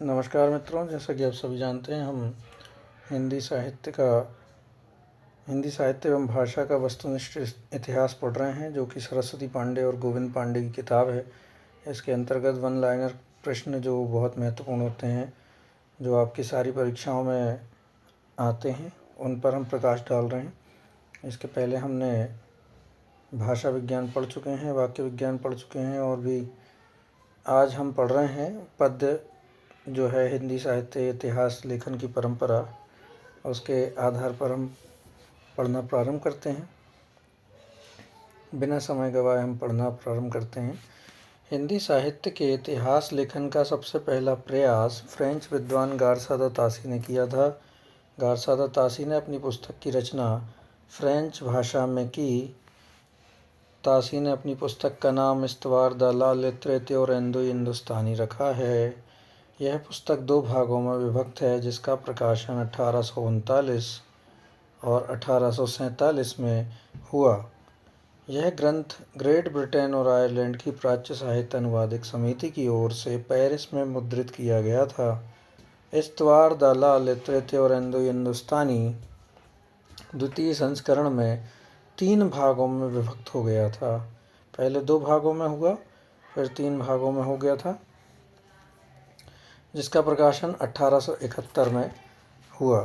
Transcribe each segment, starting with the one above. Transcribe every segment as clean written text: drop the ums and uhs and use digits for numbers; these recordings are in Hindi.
नमस्कार मित्रों, जैसा कि आप सभी जानते हैं हम हिंदी साहित्य का हिंदी साहित्य एवं भाषा का वस्तुनिष्ठ इतिहास पढ़ रहे हैं, जो कि सरस्वती पांडे और गोविंद पांडे की किताब है। इसके अंतर्गत वन लाइनर प्रश्न जो बहुत महत्वपूर्ण होते हैं, जो आपकी सारी परीक्षाओं में आते हैं, उन पर हम प्रकाश डाल रहे हैं। इसके पहले हमने भाषा विज्ञान पढ़ चुके हैं, वाक्य विज्ञान पढ़ चुके हैं, और भी आज हम पढ़ रहे हैं पद्य जो है हिंदी साहित्य इतिहास लेखन की परंपरा। उसके आधार पर हम पढ़ना प्रारंभ करते हैं। बिना समय गवाए हम पढ़ना प्रारंभ करते हैं। हिंदी साहित्य के इतिहास लेखन का सबसे पहला प्रयास फ्रेंच विद्वान गारसादा तासी ने किया था। गारसादा तासी ने अपनी पुस्तक की रचना फ्रेंच भाषा में की। तासी ने अपनी पुस्तक का नाम इस्तवार द ला लिटरेते और एंदो हिंदुस्तानी रखा है। यह पुस्तक 2 भागों में विभक्त है, जिसका प्रकाशन 1839 और 1847 में हुआ। यह ग्रंथ ग्रेट ब्रिटेन और आयरलैंड की प्राच्य साहित्य अनुवादक समिति की ओर से पेरिस में मुद्रित किया गया था। इस्तवार द ला लिटरेते और एंदो हिंदुस्तानी द्वितीय संस्करण में 3 भागों में विभक्त हो गया था। पहले 2 भागों में हुआ, फिर 3 भागों में हो गया था, जिसका प्रकाशन 1871 में हुआ।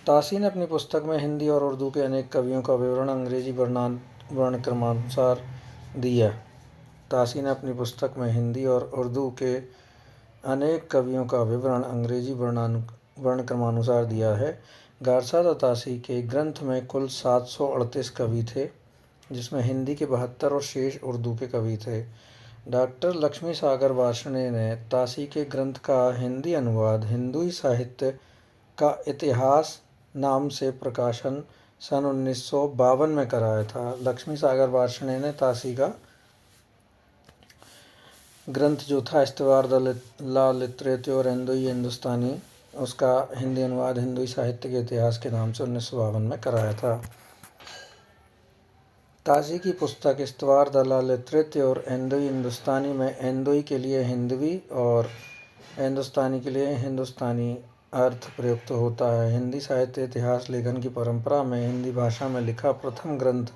तासी ने अपनी पुस्तक में हिंदी और उर्दू के अनेक कवियों का विवरण अंग्रेजी वर्णक्रमानुसार दिया। तासी ने अपनी पुस्तक में हिंदी और उर्दू के अनेक कवियों का विवरण अंग्रेजी वर्णक्रमानुसार दिया है। गारसादा तासी के ग्रंथ में कुल 738 कवि थे, जिसमें हिंदी के 72 और शेष उर्दू के कवि थे। डॉक्टर लक्ष्मी सागर वार्ष्णेय ने तासी के ग्रंथ का हिंदी अनुवाद हिंदुई साहित्य का इतिहास नाम से प्रकाशन सन 1952 में कराया था। लक्ष्मी सागर वार्ष्णेय ने तासी का ग्रंथ जो था इस्तवार द ला लिटरेते और एंदोई हिंदुस्तानी, उसका हिंदी अनुवाद हिंदुई साहित्य के इतिहास के नाम से 1952 में कराया था। तासी की पुस्तक इस्तवार द ला लिटरेते और एंदोई हिंदुस्तानी में एंदोई के लिए हिंदवी और हिंदुस्तानी के लिए हिंदुस्तानी अर्थ प्रयुक्त होता है। हिंदी साहित्य इतिहास लेखन की परंपरा में हिंदी भाषा में लिखा प्रथम ग्रंथ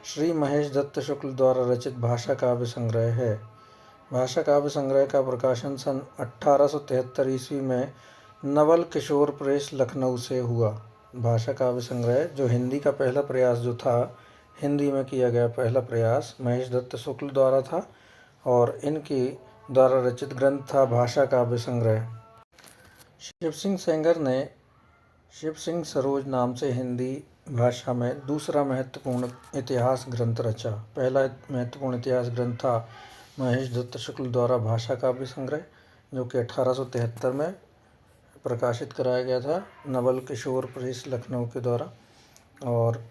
श्री महेश दत्त शुक्ल द्वारा रचित भाषा काव्य संग्रह है। भाषा काव्य संग्रह का प्रकाशन सन 1873 ईस्वी में नवल किशोर प्रेस लखनऊ से हुआ। भाषा काव्य संग्रह जो हिंदी का पहला प्रयास जो था, हिंदी में किया गया पहला प्रयास महेश दत्त शुक्ल द्वारा था, और इनकी द्वारा रचित ग्रंथ था भाषा काव्य संग्रह। शिव सिंह सेंगर ने शिव सिंह सरोज नाम से हिंदी भाषा में दूसरा महत्वपूर्ण इतिहास ग्रंथ रचा। पहला महत्वपूर्ण इतिहास ग्रंथ था महेश दत्त शुक्ल द्वारा भाषा काव्य संग्रह, जो कि 1873 में प्रकाशित कराया गया था नवल किशोर प्रेस लखनऊ के द्वारा। और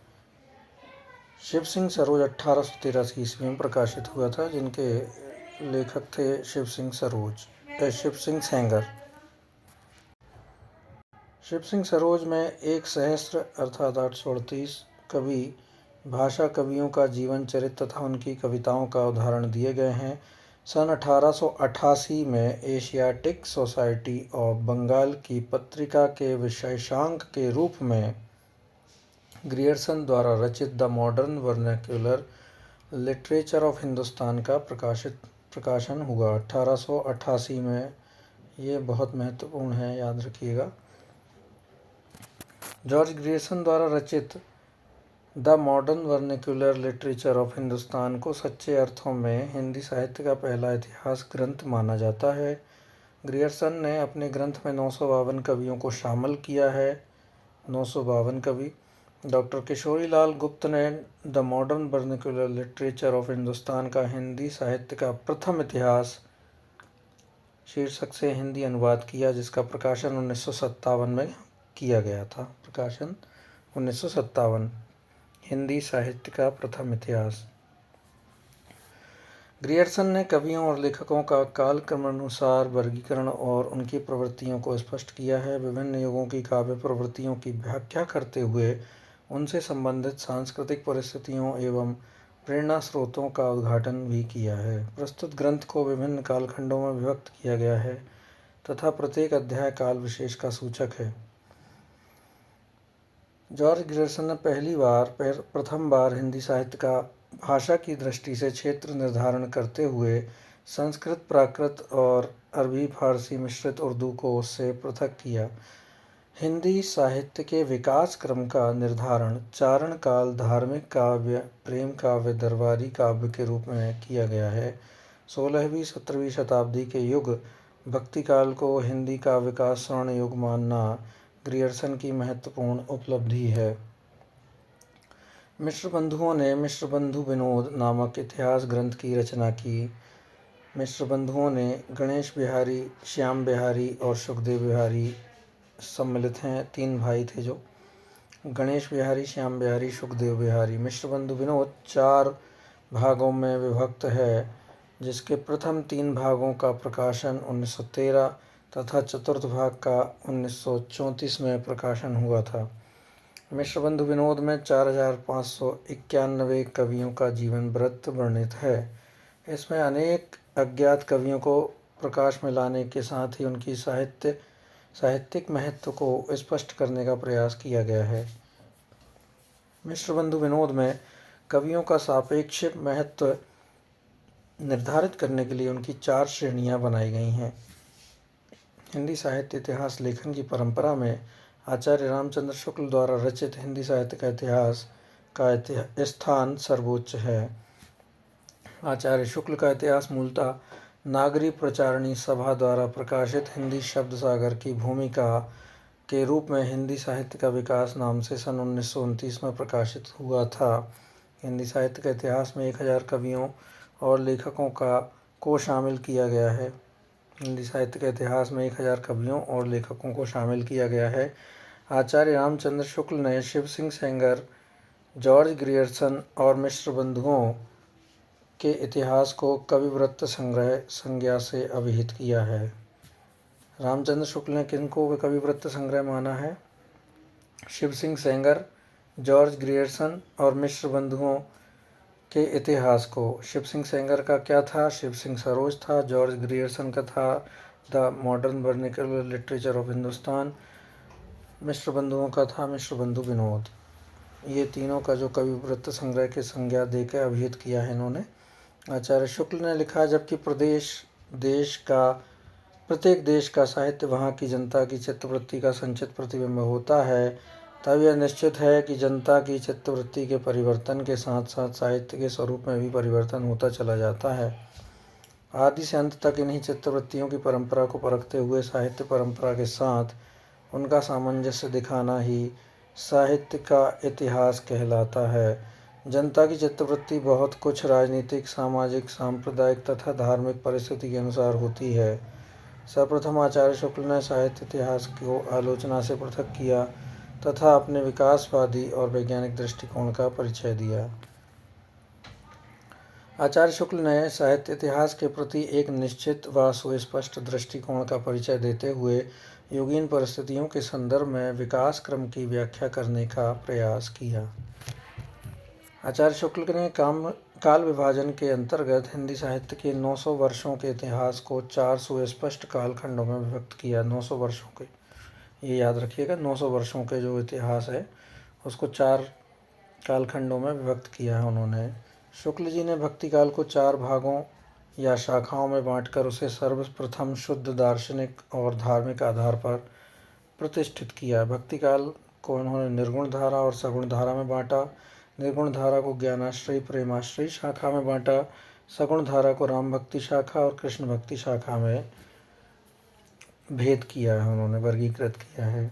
शिव सिंह सरोज 1883 ईस्वी में प्रकाशित हुआ था, जिनके लेखक थे शिव सिंह सेंगर। शिव सिंह सरोज में 1 सहस्त्र अर्थात 838 कवि भाषा कवियों का जीवन चरित्र तथा उनकी कविताओं का उदाहरण दिए गए हैं। सन 1888 में एशियाटिक सोसाइटी ऑफ बंगाल की पत्रिका के विशेषांक के रूप में ग्रियर्सन द्वारा रचित the modern vernacular literature of Hindustan का प्रकाशन हुआ 1888 में। ये बहुत महत्वपूर्ण है, याद रखिएगा। जॉर्ज ग्रियर्सन द्वारा रचित the modern vernacular literature of Hindustan को सच्चे अर्थों में हिंदी साहित्य का पहला इतिहास ग्रंथ माना जाता है। ग्रियर्सन ने अपने ग्रंथ में 952 कवियों को शामिल किया है। 952 कवि। डॉक्टर किशोरी लाल गुप्त ने the modern vernacular literature of Hindustan का हिंदी साहित्य का प्रथम इतिहास शीर्षक से हिंदी अनुवाद किया, जिसका प्रकाशन 1957 में किया गया था। प्रकाशन 1957। हिंदी साहित्य का प्रथम इतिहास। ग्रियर्सन ने कवियों और लेखकों का कालक्रमानुसार वर्गीकरण और उनकी प्रवृत्तियों को स्पष्ट किया है। विभिन्न युगों की काव्य प्रवृत्तियों की व्याख्या करते हुए उनसे संबंधित सांस्कृतिक परिस्थितियों एवं प्रेरणा स्रोतों का उद्घाटन भी किया है। प्रस्तुत ग्रंथ को विभिन्न कालखंडों में विभक्त किया गया है। तथा प्रत्येक अध्याय काल विशेष का सूचक है। जॉर्ज ग्रियर्सन ने प्रथम बार हिंदी साहित्य का भाषा की दृष्टि से क्षेत्र निर्धारण करते हुए संस्कृत, प्राकृत और अरबी फारसी मिश्रित उर्दू को उससे पृथक किया। हिंदी साहित्य के विकास क्रम का निर्धारण चारण काल, धार्मिक काव्य, प्रेम काव्य, दरबारी काव्य के रूप में किया गया है। 16वीं 17वीं शताब्दी के युग भक्ति काल को हिंदी काव्य का स्वर्ण युग मानना ग्रियर्सन की महत्वपूर्ण उपलब्धि है। मिश्र बंधुओं ने मिश्र बंधु विनोद नामक इतिहास ग्रंथ की रचना की। मिश्र बंधुओं ने गणेश बिहारी, श्याम बिहारी और सुखदेव बिहारी सम्मिलित हैं। 3 भाई थे जो गणेश बिहारी, श्याम बिहारी, सुखदेव बिहारी। मिश्र बंधु विनोद 4 भागों में विभक्त है, जिसके प्रथम 3 भागों का प्रकाशन 1913 तथा चतुर्थ भाग का 1934 में प्रकाशन हुआ था। मिश्र बंधु विनोद में 4591 कवियों का जीवन वृत्त वर्णित है। इसमें अनेक अज्ञात कवियों को प्रकाश में लाने के साथ ही उनकी साहित्यिक महत्व को स्पष्ट करने का प्रयास किया गया है। मिश्र बंधु विनोद में कवियों का सापेक्ष महत्व निर्धारित करने के लिए उनकी 4 श्रेणियां बनाई गई हैं। हिंदी साहित्य इतिहास लेखन की परंपरा में आचार्य रामचंद्र शुक्ल द्वारा रचित हिंदी साहित्य का इतिहास का स्थान सर्वोच्च है। आचार्य शुक्ल का इतिहास मूलतः नागरी प्रचारणी सभा द्वारा प्रकाशित हिंदी शब्द सागर की भूमिका के रूप में हिंदी साहित्य का विकास नाम से सन 1929 में प्रकाशित हुआ था। हिंदी साहित्य के इतिहास में 1000 कवियों और लेखकों को शामिल किया गया है। हिंदी साहित्य के इतिहास में 1000 कवियों और लेखकों को शामिल किया गया है। आचार्य रामचंद्र शुक्ल ने शिव सिंह सेंगर, जॉर्ज ग्रियर्सन और मिश्र बंधुओं के इतिहास को कविवृत्त संग्रह संज्ञा से अभिहित किया है। रामचंद्र शुक्ल ने किनको कविवृत्त संग्रह माना है? शिव सिंह सेंगर, जॉर्ज ग्रियर्सन और मिश्र बंधुओं के इतिहास को। शिव सिंह सेंगर का क्या था? शिव सिंह सरोज था। जॉर्ज ग्रियर्सन का था the modern vernacular literature of Hindustan. Mishra बंधुओं का था मिश्र बंधु विनोद। ये तीनों का जो कविवृत्त संग्रह के संज्ञा देकर अभिहित किया है इन्होंने आचार्य शुक्ल ने लिखा। जबकि प्रत्येक देश का साहित्य वहाँ की जनता की चित्तवृत्ति का संचित प्रतिबिंब होता है, तब यह निश्चित है कि जनता की चित्तवृत्ति के परिवर्तन के साथ साथ साहित्य के स्वरूप में भी परिवर्तन होता चला जाता है। आदि से अंत तक इन्हीं चित्तवृत्तियों की परंपरा को परखते हुए साहित्य परंपरा के साथ उनका सामंजस्य दिखाना ही साहित्य का इतिहास कहलाता है। जनता की चित्तवृत्ति बहुत कुछ राजनीतिक, सामाजिक, सांप्रदायिक तथा धार्मिक परिस्थिति के अनुसार होती है। सर्वप्रथम आचार्य शुक्ल ने साहित्य इतिहास को आलोचना से पृथक किया तथा अपने विकासवादी और वैज्ञानिक दृष्टिकोण का परिचय दिया। आचार्य शुक्ल ने साहित्य इतिहास के प्रति एक निश्चित व सुस्पष्ट दृष्टिकोण का परिचय देते हुए युगीन परिस्थितियों के संदर्भ में विकास क्रम की व्याख्या करने का प्रयास किया। आचार्य शुक्ल ने काल विभाजन के अंतर्गत हिंदी साहित्य के 900 वर्षों के इतिहास को 4 सुस्पष्ट कालखंडों में विभक्त किया। 900 वर्षों के, ये याद रखिएगा, 900 वर्षों के जो इतिहास है उसको 4 कालखंडों में विभक्त किया है उन्होंने। शुक्ल जी ने भक्ति काल को 4 भागों या शाखाओं में बांटकर उसे सर्वप्रथम शुद्ध दार्शनिक और धार्मिक आधार पर प्रतिष्ठित किया। भक्ति काल को उन्होंने निर्गुण धारा और सगुण धारा में बांटा। निर्गुण धारा को ज्ञानाश्रयी, प्रेमाश्रयी शाखा में बांटा। सगुण धारा को राम भक्ति शाखा और कृष्ण भक्ति शाखा में भेद किया है, उन्होंने वर्गीकृत किया है।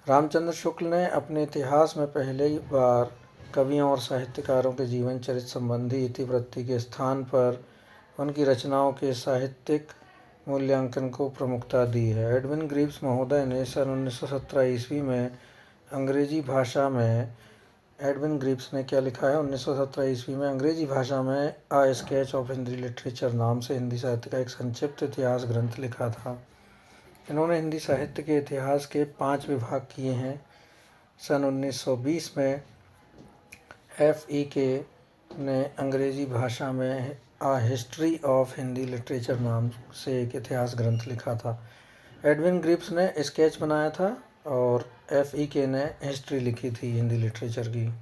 रामचंद्र शुक्ल ने अपने इतिहास में पहली बार कवियों और साहित्यकारों के जीवन चरित्र संबंधी इतिवृत्ति के स्थान पर उनकी रचनाओं के साहित्यिक मूल्यांकन को प्रमुखता दी है। एडविन ग्रीव्स महोदय ने सन 1917 ईस्वी में अंग्रेजी भाषा में एडविन ग्रीव्स ने क्या लिखा है? 1917 ईस्वी में अंग्रेजी भाषा में a sketch of Hindi literature नाम से हिंदी साहित्य का एक संक्षिप्त इतिहास ग्रंथ लिखा था। इन्होंने हिंदी साहित्य के इतिहास के 5 विभाग किए हैं। सन 1920 में FEK ने अंग्रेजी भाषा में a history of Hindi literature नाम से एक इतिहास ग्रंथ लिखा था। एडविन ग्रिप्स ने स्केच बनाया था और FEK ने हिस्ट्री लिखी थी हिंदी लिटरेचर की।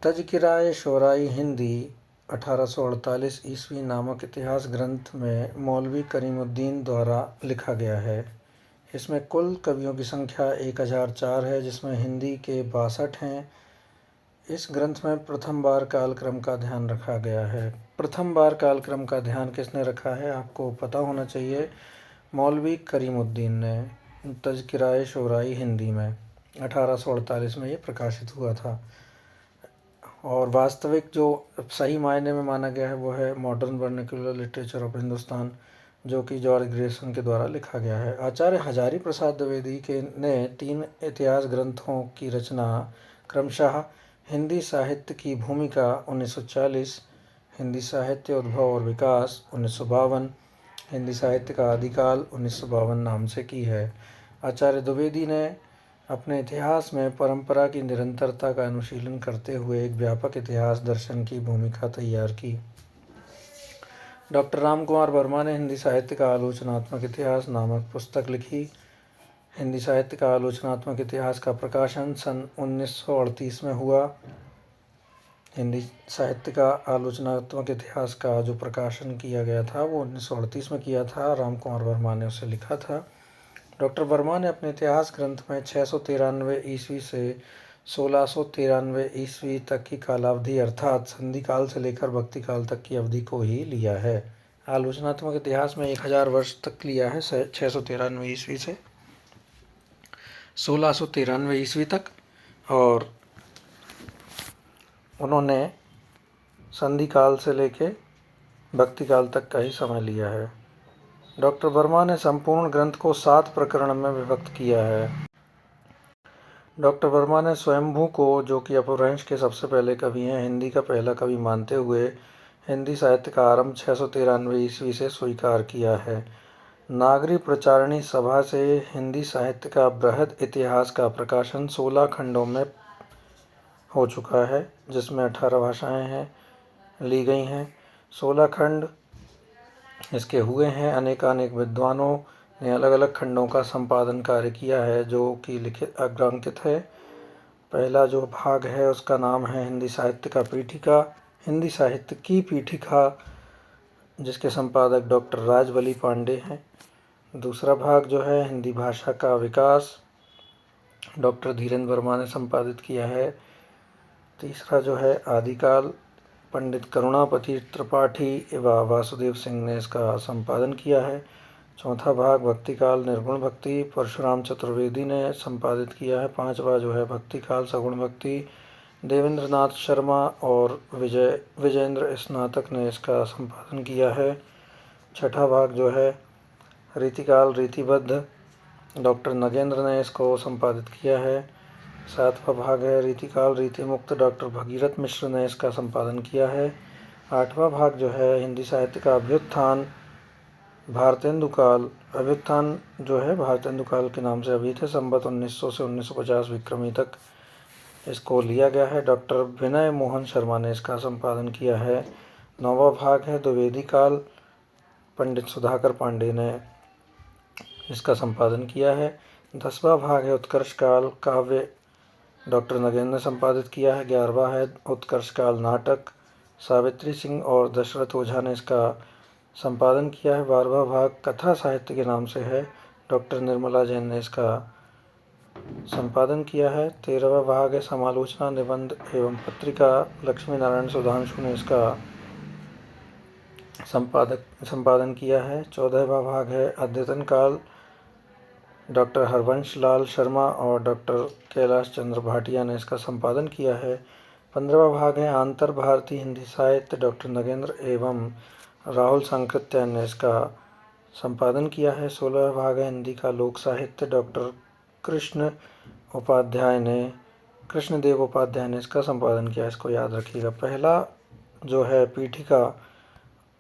तज़किराए शोराई हिंदी 1848 ईस्वी नामक इतिहास ग्रंथ में मौलवी करीमुद्दीन द्वारा लिखा गया है। इसमें कुल कवियों की संख्या 1004 है, जिसमें हिंदी के 62 हैं। इस ग्रंथ में प्रथम बार कालक्रम का ध्यान रखा गया है। प्रथम बार कालक्रम का ध्यान किसने रखा है, आपको पता होना चाहिए। मौलवी करीमुद्दीन ने तज़किराए शोराई हिंदी में 1848 में ये प्रकाशित हुआ था। और वास्तविक जो सही मायने में माना गया है वो है modern vernacular literature of Hindustan, जो कि जॉर्ज ग्रेसन के द्वारा लिखा गया है। आचार्य हजारी प्रसाद द्विवेदी के ने 3 इतिहास ग्रंथों की रचना क्रमशः हिंदी साहित्य की भूमिका 1940, हिंदी साहित्य उद्भव और विकास 1952, हिंदी साहित्य का आदिकाल 1952 नाम से की है। आचार्य द्विवेदी ने अपने इतिहास में परंपरा की निरंतरता का अनुशीलन करते हुए एक व्यापक इतिहास दर्शन की भूमिका तैयार की। डॉक्टर राम कुमार वर्मा ने हिंदी साहित्य का आलोचनात्मक इतिहास नामक पुस्तक लिखी। हिंदी साहित्य का आलोचनात्मक इतिहास का प्रकाशन सन 1938 में हुआ। हिंदी साहित्य का आलोचनात्मक इतिहास का जो प्रकाशन किया गया था वो 1938 में किया था। राम कुमार वर्मा ने उसे लिखा था। डॉक्टर वर्मा ने अपने इतिहास ग्रंथ में 693 ईस्वी से 1693 ईस्वी तक की कालावधि अर्थात संधि काल से लेकर भक्ति काल तक की अवधि को ही लिया है। आलोचनात्मक इतिहास में 1000 वर्ष तक लिया है, 693 ईस्वी से 1693 ईस्वी तक, और उन्होंने संधि काल से लेके भक्ति काल तक का ही समय लिया है। डॉक्टर वर्मा ने संपूर्ण ग्रंथ को 7 प्रकरण में विभक्त किया है। डॉक्टर वर्मा ने स्वयंभू को, जो कि अपभ्रंश के सबसे पहले कवि हैं, हिंदी का पहला कवि मानते हुए हिंदी साहित्य का आरंभ 693 ईस्वी से स्वीकार किया है। नागरी प्रचारणी सभा से हिंदी साहित्य का बृहद इतिहास का प्रकाशन 16 खंडों में हो चुका है, जिसमें 18 भाषाएं ली गई हैं। 16 खंड इसके हुए हैं। अनेकानेक विद्वानों ने अलग अलग खंडों का संपादन कार्य किया है, जो कि लिखित अग्रांकित है। पहला जो भाग है उसका नाम है हिंदी साहित्य का पीठिका, हिंदी साहित्य की पीठिका, जिसके संपादक डॉक्टर राजबली पांडे हैं। दूसरा भाग जो है हिंदी भाषा का विकास, डॉक्टर धीरेन्द्र वर्मा ने संपादित किया है। तीसरा जो है आदिकाल, पंडित करुणापति त्रिपाठी एवं वासुदेव सिंह ने इसका संपादन किया है। चौथा भाग भक्तिकाल निर्गुण भक्ति, परशुराम चतुर्वेदी ने संपादित किया है। पांचवा जो है भक्तिकाल सगुण भक्ति, देवेंद्र नाथ शर्मा और विजेंद्र स्नातक ने इसका संपादन किया है। छठा भाग जो है रीतिकाल रीतिबद्ध, डॉक्टर नगेंद्र ने इसको संपादित किया है। सातवां भाग है रीतिकाल रीतिमुक्त, डॉक्टर भगीरथ मिश्र ने इसका संपादन किया है। आठवां भाग जो है हिंदी साहित्य का अभ्युत्थान भारतेंदु काल, अभ्युत्थान जो है भारतेंदु काल के नाम से अभी थे, संवत 1900 से 1950 विक्रमी तक इसको लिया गया है। डॉक्टर विनय मोहन शर्मा ने इसका संपादन किया है। नौवां भाग है द्विवेदी काल, पंडित सुधाकर पांडे ने इसका संपादन किया है। 10वां भाग है उत्कर्ष काल काव्य, डॉक्टर नगेंद्र ने संपादित किया है। 11वां है उत्कर्ष काल नाटक, सावित्री सिंह और दशरथ ओझा ने इसका संपादन किया है। 12वां भाग कथा साहित्य के नाम से है, डॉक्टर निर्मला जैन ने इसका संपादन किया है। 13वां भाग है समालोचना निबंध एवं पत्रिका, लक्ष्मी नारायण सुधांशु ने इसका संपादन किया है। 14वां भाग है अद्यतन काल, डॉक्टर हरवंश लाल शर्मा और डॉक्टर कैलाश चंद्र भाटिया ने इसका संपादन किया है। 15वां भाग है आंतर भारतीय हिंदी साहित्य, डॉक्टर नगेंद्र एवं राहुल सांकृत्यायन ने इसका संपादन किया है। 16वां भाग है हिंदी का लोक साहित्य, डॉक्टर कृष्णदेव उपाध्याय ने इसका संपादन किया। इसको याद रखिएगा। पहला जो है पीठिका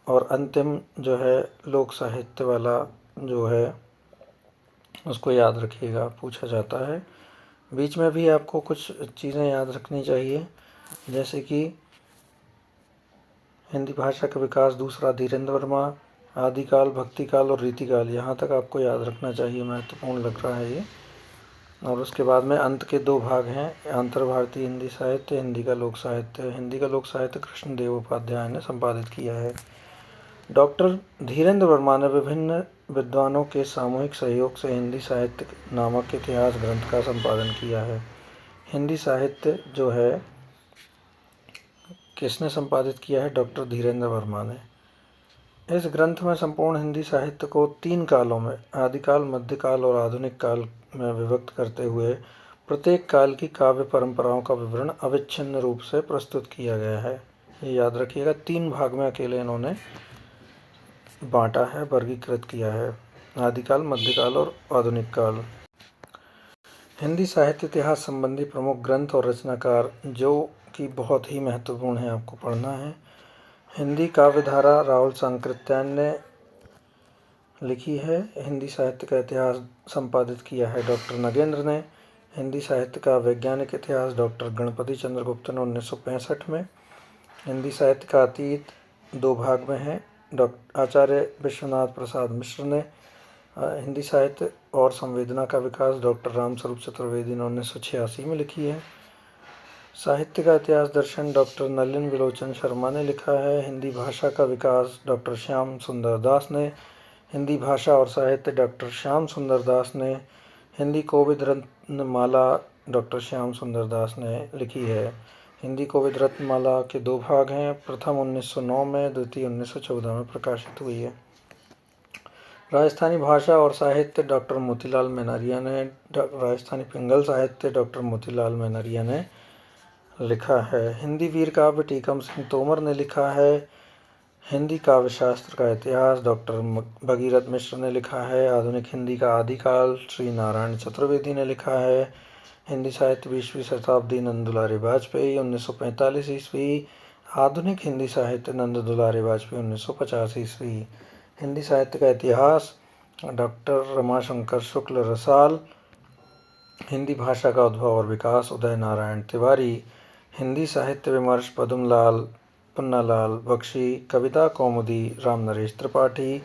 और अंतिम जो है लोक साहित्य वाला जो है उसको याद रखिएगा, पूछा जाता है। बीच में भी आपको कुछ चीज़ें याद रखनी चाहिए, जैसे कि हिंदी भाषा का विकास दूसरा धीरेन्द्र वर्मा, आदिकाल, भक्तिकाल और रीतिकाल, यहाँ तक आपको याद रखना चाहिए, महत्वपूर्ण लग रहा है ये। और उसके बाद में अंत के 2 भाग हैं, अंतर्भारतीय हिंदी साहित्य, हिंदी का लोक साहित्य। हिंदी का लोक साहित्य कृष्णदेव उपाध्याय ने संपादित किया है। डॉक्टर धीरेन्द्र वर्मा ने विभिन्न विद्वानों के सामूहिक सहयोग से हिंदी साहित्य नामक इतिहास ग्रंथ का संपादन किया है। हिंदी साहित्य जो है किसने संपादित किया है? डॉक्टर धीरेन्द्र वर्मा ने। इस ग्रंथ में संपूर्ण हिंदी साहित्य को 3 कालों में, आदिकाल, मध्यकाल और आधुनिक काल में विभक्त करते हुए प्रत्येक काल की काव्य परंपराओं का विवरण अविच्छिन्न रूप से प्रस्तुत किया गया है। ये याद रखिएगा, 3 भाग में अकेले इन्होंने बांटा है, वर्गीकृत किया है, आदिकाल, मध्यकाल और आधुनिक काल। हिंदी साहित्य इतिहास संबंधी प्रमुख ग्रंथ और रचनाकार जो कि बहुत ही महत्वपूर्ण है, आपको पढ़ना है। हिंदी काव्यधारा राहुल सांकृत्यायन ने लिखी है। हिंदी साहित्य का इतिहास संपादित किया है डॉक्टर नगेंद्र ने। हिंदी साहित्य का वैज्ञानिक इतिहास डॉक्टर गणपति चंद्रगुप्त ने 1965 में। हिंदी साहित्य का अतीत 2 भाग में है, डॉक्टर आचार्य विश्वनाथ प्रसाद मिश्र ने। हिंदी साहित्य और संवेदना का विकास डॉक्टर रामस्वरूप चतुर्वेदी ने 1986 में लिखी है। साहित्य का इतिहास दर्शन डॉक्टर नलिन विलोचन शर्मा ने लिखा है। हिंदी भाषा का विकास डॉक्टर श्याम सुंदर दास ने। हिंदी भाषा और साहित्य डॉक्टर श्याम सुंदर दास ने। हिंदी कोविद रत्नमाला डॉक्टर श्याम सुंदर दास ने लिखी है। हिंदी कोविद रत्नमाला के 2 भाग हैं, प्रथम 1909 में, द्वितीय 1914 में प्रकाशित हुई है। राजस्थानी भाषा और साहित्य डॉक्टर मोतीलाल मेहनरिया ने। राजस्थानी पिंगल साहित्य डॉक्टर मोतीलाल मेहनरिया ने लिखा है। हिंदी वीर काव्य टीकम सिंह तोमर ने लिखा है। हिंदी काव्य शास्त्र का इतिहास डॉक्टर भगीरथ मिश्र ने लिखा है। आधुनिक हिंदी का आदिकाल श्री नारायण चतुर्वेदी ने लिखा है। हिंदी साहित्य 20वीं शताब्दी नंद दुलारी वाजपेयी 1945 ईस्वी। आधुनिक हिंदी साहित्य नंद दुलारी वाजपेयी 1950 ईस्वी। हिंदी साहित्य का इतिहास डॉक्टर रमाशंकर शुक्ल रसाल। हिंदी भाषा का उद्भव और विकास उदय नारायण तिवारी। हिंदी साहित्य विमर्श पद्मलाल पन्नालाल बख्शी। कविता कौमुदी राम नरेश त्रिपाठी।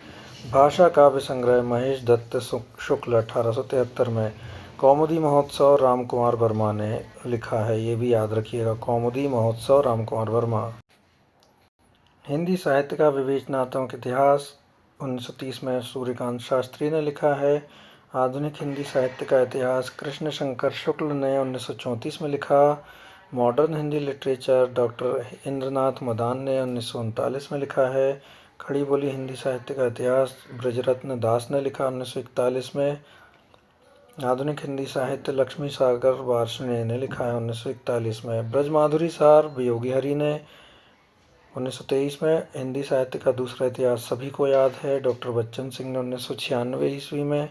भाषा काव्य संग्रह महेश दत्त शुक्ल 1873 में। कौमुदी महोत्सव राम कुमार वर्मा ने लिखा है, ये भी याद रखिएगा, कौमुदी महोत्सव राम कुमार वर्मा। हिंदी साहित्य का विवेचनात्मक इतिहास 1930 में सूर्यकांत शास्त्री ने लिखा है। आधुनिक हिंदी साहित्य का इतिहास कृष्ण शंकर शुक्ल ने 1934 में लिखा। Modern Hindi literature doctor Indranath Madan ने 1939 में लिखा है। खड़ी बोली हिंदी साहित्य का इतिहास ब्रजरत्न दास ने लिखा 1941 में। आधुनिक हिंदी साहित्य लक्ष्मी सागर वार्ष्णेय ने लिखा है 1941 में। ब्रजमाधुरी सार वियोगी हरि ने 1923 में। हिंदी साहित्य का दूसरा इतिहास सभी को याद है, डॉक्टर बच्चन सिंह ने 1996 ईस्वी में।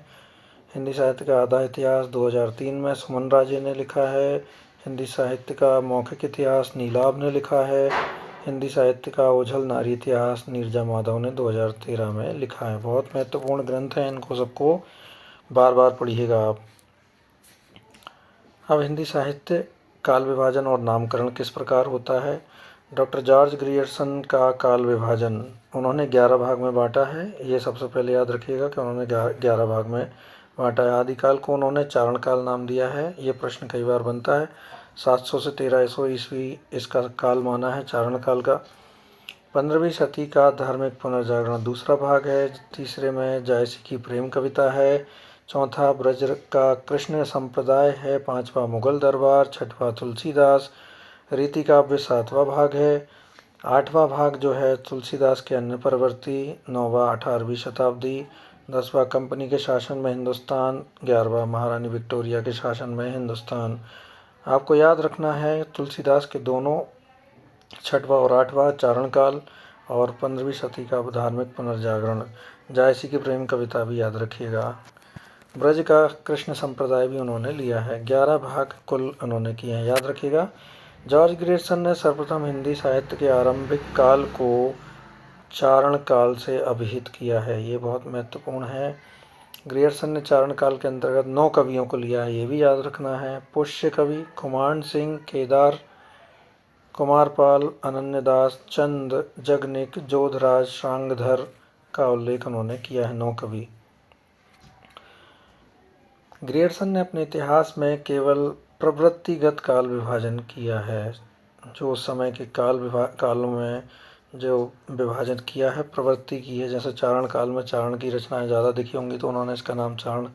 हिंदी साहित्य का आधा इतिहास 2003 में सुमन राजे ने लिखा है। हिंदी साहित्य का मौखिक इतिहास नीलाभ ने लिखा है। हिंदी साहित्य का ओझल नारी इतिहास नीरजा माधव ने 2013 में लिखा है। बहुत महत्वपूर्ण ग्रंथ हैं, इनको सबको बार बार पढ़िएगा आप। अब हिंदी साहित्य काल विभाजन और नामकरण किस प्रकार होता है। डॉक्टर जॉर्ज ग्रियर्सन का काल विभाजन उन्होंने 11 भाग में बांटा है। ये सबसे पहले याद रखिएगा कि उन्होंने 11 भाग में बांटा है। आदिकाल को उन्होंने चारण काल नाम दिया है, ये प्रश्न कई बार बनता है। 700 से 1300 ईस्वी इसका काल माना है चारण काल का। 15वीं शती का धार्मिक पुनर्जागरण दूसरा भाग है। तीसरे में जायसी की प्रेम कविता है। चौथा ब्रज का कृष्ण संप्रदाय है। 5वां मुगल दरबार। 6वां तुलसीदास। रीति काव्य 7वां भाग है। 8वां भाग जो है तुलसीदास के अन्य परवर्ती। 9वां 18वीं शताब्दी। 10वां कंपनी के शासन में हिंदुस्तान। 11वां महारानी विक्टोरिया के शासन में हिंदुस्तान। आपको याद रखना है तुलसीदास के दोनों 6वां और 8वां चारण काल और 15वीं शती का धार्मिक पुनर्जागरण। जायसी की प्रेम कविता भी याद रखिएगा। ब्रज का कृष्ण संप्रदाय भी उन्होंने लिया है। 11 भाग कुल उन्होंने किए हैं, याद रखिएगा। जॉर्ज ग्रियर्सन ने सर्वप्रथम हिंदी साहित्य के आरंभिक काल को चारण काल से अभिहित किया है, ये बहुत महत्वपूर्ण है। ग्रियर्सन ने चारण काल के अंतर्गत 9 कवियों को लिया है, ये भी याद रखना है। पुष्य कवि कुमार सिंह, केदार, कुमारपाल, अनन्यदास, चंद, जगनिक, जोधराज, श्रांगधर, का उल्लेख उन्होंने किया है, 9 कवि। ग्रियर्सन ने अपने इतिहास में केवल प्रवृत्तिगत काल विभाजन किया है, जो उस समय के कालों में जो विभाजन किया है प्रवृत्ति की है। जैसे चारण काल में चारण की रचनाएं ज़्यादा दिखी होंगी तो उन्होंने इसका नाम चारण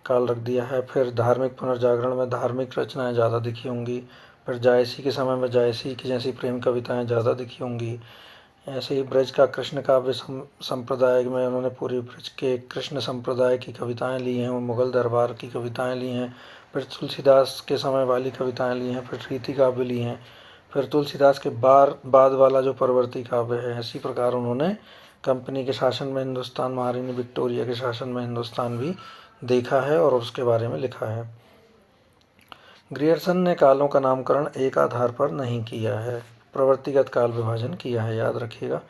काल रख दिया है। फिर धार्मिक पुनर्जागरण में धार्मिक रचनाएं ज़्यादा दिखी होंगी। फिर जायसी के समय में जायसी की जैसी प्रेम कविताएं ज़्यादा दिखी होंगी। ऐसे ही ब्रज का कृष्ण काव्य संप्रदाय में उन्होंने पूरी ब्रज के कृष्ण संप्रदाय की कविताएं ली हैं और मुगल दरबार की कविताएं ली हैं। फिर तुलसीदास के समय वाली कविताएं ली हैं, फिर रीति काव्य ली हैं, फिर तुलसीदास के बाद वाला जो परवर्ती काव्य है। इसी प्रकार उन्होंने कंपनी के शासन में हिंदुस्तान, महारानी विक्टोरिया के शासन में हिंदुस्तान भी देखा है और उसके बारे में लिखा है। ग्रियर्सन ने कालों का नामकरण एक आधार पर नहीं किया है, प्रवृत्तिगत काल विभाजन किया है, याद रखिएगा।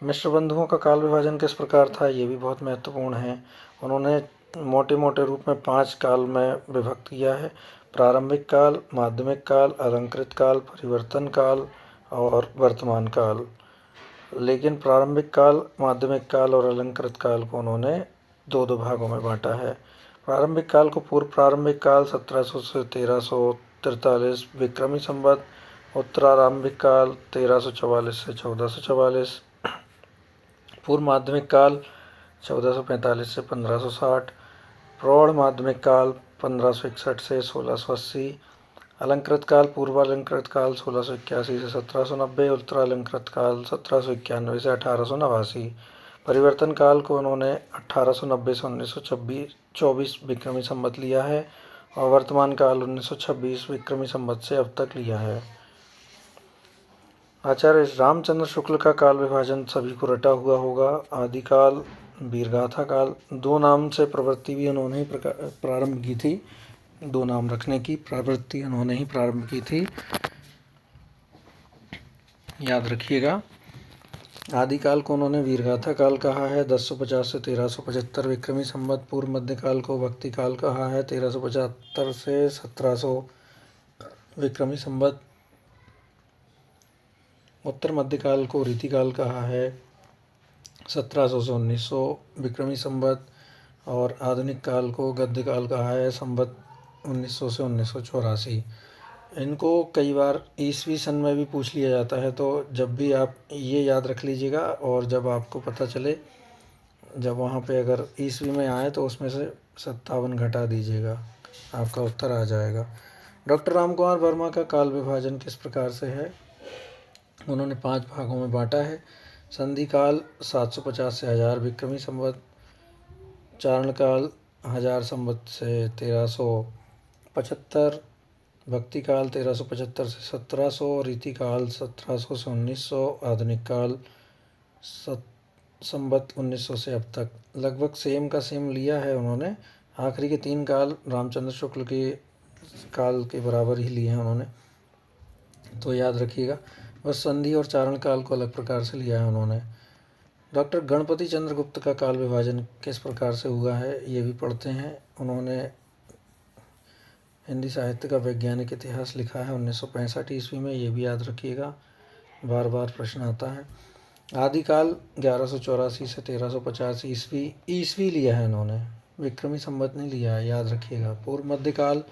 मिश्र बंधुओं का काल विभाजन किस प्रकार था, ये भी बहुत महत्वपूर्ण है। उन्होंने मोटे मोटे रूप में 5 काल में विभक्त किया है: प्रारंभिक काल, माध्यमिक काल, अलंकृत काल, परिवर्तन काल और वर्तमान काल। लेकिन प्रारंभिक काल, माध्यमिक काल और अलंकृत काल को उन्होंने 2 भागों में बांटा है। प्रारंभिक काल को पूर्व प्रारंभिक काल 1700 से 1343 विक्रमी संवत, उत्तरारंभिक काल 1344 से 1444, पूर्व माध्यमिक काल 1445 से 1560, प्रौढ़ माध्यमिक काल 1561 से 1680, अलंकृत काल पूर्वालंकृत काल 1681 से 1790, उत्तरालंकृत काल 1791 से 1889, परिवर्तन काल को उन्होंने 1890 से 1924 विक्रमी संवत लिया है और वर्तमान काल 1926 विक्रमी संवत से अब तक लिया है। आचार्य रामचंद्र शुक्ल का काल विभाजन सभी को रटा हुआ होगा। आदिकाल, वीरगाथा काल, 2 नाम से प्रवृत्ति भी उन्होंने ही प्रारंभ की थी। 2 नाम रखने की प्रवृत्ति उन्होंने ही प्रारंभ की थी, याद रखिएगा। आदिकाल को उन्होंने वीरगाथा काल कहा है, 1050 से 1375 विक्रमी संवत। पूर्व मध्यकाल को भक्ति काल कहा है, 1375 से 1700 विक्रमी संवत। उत्तर मध्यकाल को रीतिकाल कहा है, 1700 से 1900 विक्रमी संवत। और आधुनिक काल को गद्यकाल कहा है, संवत 1900 से 1984। इनको कई बार ईस्वी सन में भी पूछ लिया जाता है, तो जब भी आप ये याद रख लीजिएगा और जब आपको पता चले, जब वहाँ पे अगर ईस्वी में आए तो उसमें से 57 घटा दीजिएगा, आपका उत्तर आ जाएगा। डॉक्टर रामकुमार वर्मा का काल विभाजन किस प्रकार से है, उन्होंने 5 भागों में बांटा है। संधि काल 750 से 1000 विक्रमी संवत, चारण काल 1000 संवत से 1375, भक्ति काल 1375 से 1700, रीति काल 1700 से 1900, आधुनिक काल संवत 1900 से अब तक। लगभग सेम का सेम लिया है उन्होंने। आखिरी के 3 काल रामचंद्र शुक्ल के काल के बराबर ही लिए हैं उन्होंने, तो याद रखिएगा। बस संधि और चारण काल को अलग प्रकार से लिया है उन्होंने। डॉक्टर गणपति चंद्र गुप्त का काल विभाजन किस प्रकार से हुआ है, ये भी पढ़ते हैं। उन्होंने हिंदी साहित्य का वैज्ञानिक इतिहास लिखा है 1965 ईस्वी में, ये भी याद रखिएगा, बार बार प्रश्न आता है। आदिकाल 1184 से 1350 ईस्वी लिया है इन्होंने, विक्रमी संवत नहीं लिया है, याद रखिएगा। पूर्व मध्यकाल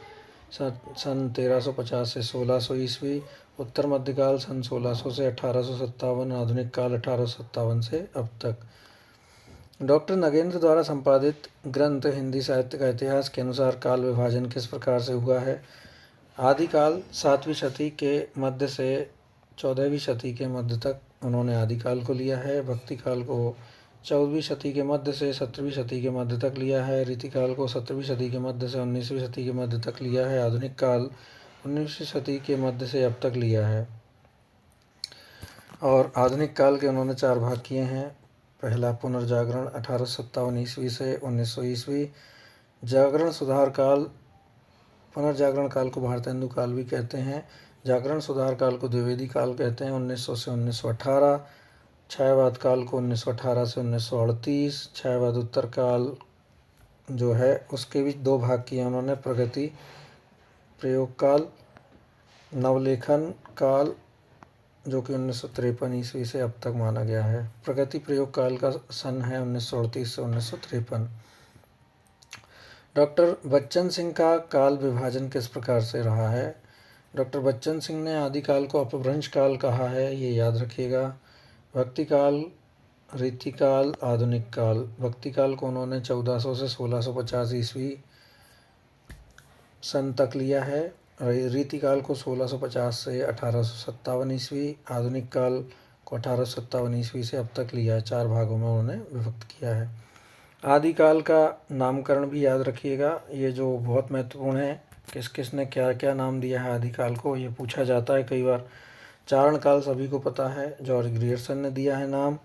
सन 1350 से 1600 ईस्वी, उत्तर मध्यकाल सन 1600 से 1857, आधुनिक काल 1857 से अब तक। डॉक्टर नगेंद्र द्वारा संपादित ग्रंथ हिंदी साहित्य का इतिहास के अनुसार काल विभाजन किस प्रकार से हुआ है। आदिकाल 7वीं शती के मध्य से 14वीं शती के मध्य तक उन्होंने आदिकाल को लिया है। भक्ति काल को 14वीं शती के मध्य से 17वीं शती के मध्य तक लिया है। रीतिकाल को 17वीं शती के मध्य से 19वीं शती के मध्य तक लिया है। आधुनिक काल 19वीं शती के मध्य से अब तक लिया है। और आधुनिक काल के उन्होंने 4 भाग किए हैं। पहला पुनर्जागरण 1857 ईस्वी से 1900 ईस्वी, जागरण सुधार काल, पुनर्जागरण काल को भारतेंदु काल भी कहते हैं, जागरण सुधार काल को द्विवेदी काल कहते हैं 1900 से 1918, छायावाद काल को 1918 से 1938, छायावाद उत्तर काल जो है उसके भी 2 भाग किए उन्होंने, प्रगति प्रयोग काल, नवलेखन काल जो कि 1953 ईस्वी से अब तक माना गया है। प्रगति प्रयोग काल का सन है 1938 से 1953। डॉक्टर बच्चन सिंह का काल विभाजन किस प्रकार से रहा है? डॉक्टर बच्चन सिंह ने आदिकाल को अपभ्रंश काल कहा है, ये याद रखिएगा। भक्ति काल, रीतिकाल, आधुनिक काल। भक्ति काल को उन्होंने 1400 से 1650 ईस्वी सन तक लिया है। रीतिकाल को 1650 से 1857 ईस्वी, आधुनिक काल को 1857 ईस्वी से अब तक लिया है। 4 भागों में उन्होंने विभक्त किया है। आदिकाल का नामकरण भी याद रखिएगा, ये जो बहुत महत्वपूर्ण है। किस किस ने क्या क्या नाम दिया है आदिकाल को, ये पूछा जाता है कई बार। चारण काल सभी को पता है, जॉर्ज ग्रियर्सन ने दिया है नाम।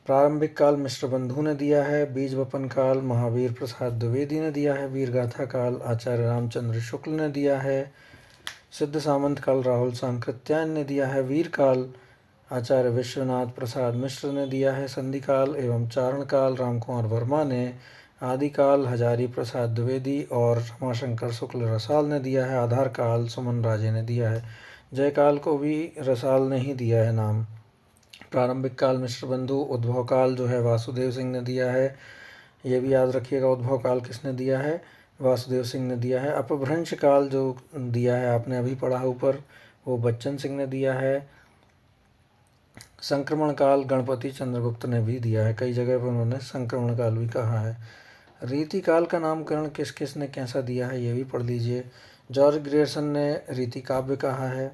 प्रारंभिक काल मिश्र बंधु ने दिया है। बीज वपन काल महावीर प्रसाद द्विवेदी ने दिया है। वीरगाथा काल आचार्य रामचंद्र शुक्ल ने दिया है। सिद्ध सामंत काल राहुल सांकृत्यायन ने दिया है। वीर काल आचार्य विश्वनाथ प्रसाद मिश्र ने दिया है। संधि काल एवं चारण काल रामकुमार वर्मा ने। आदिकाल हजारी प्रसाद द्विवेदी और रमाशंकर शुक्ल रसाल ने दिया है। आधार काल सुमन राजे ने दिया है। जयकाल को भी रसाल ने ही दिया है नाम। प्रारंभिक काल मिश्र बंधु। उद्भव काल जो है वासुदेव सिंह ने दिया है, ये भी याद रखिएगा। उद्भव काल किसने दिया है? वासुदेव सिंह ने दिया है। अपभ्रंश काल जो दिया है आपने अभी पढ़ा ऊपर, वो बच्चन सिंह ने दिया है। संक्रमण काल गणपति चंद्रगुप्त ने भी दिया है, कई जगह पर उन्होंने संक्रमण काल भी कहा है। रीति काल का नामकरण किस किस ने कैसा दिया है, ये भी पढ़ लीजिए। जॉर्ज ग्रियर्सन ने रीति काव्य कहा है।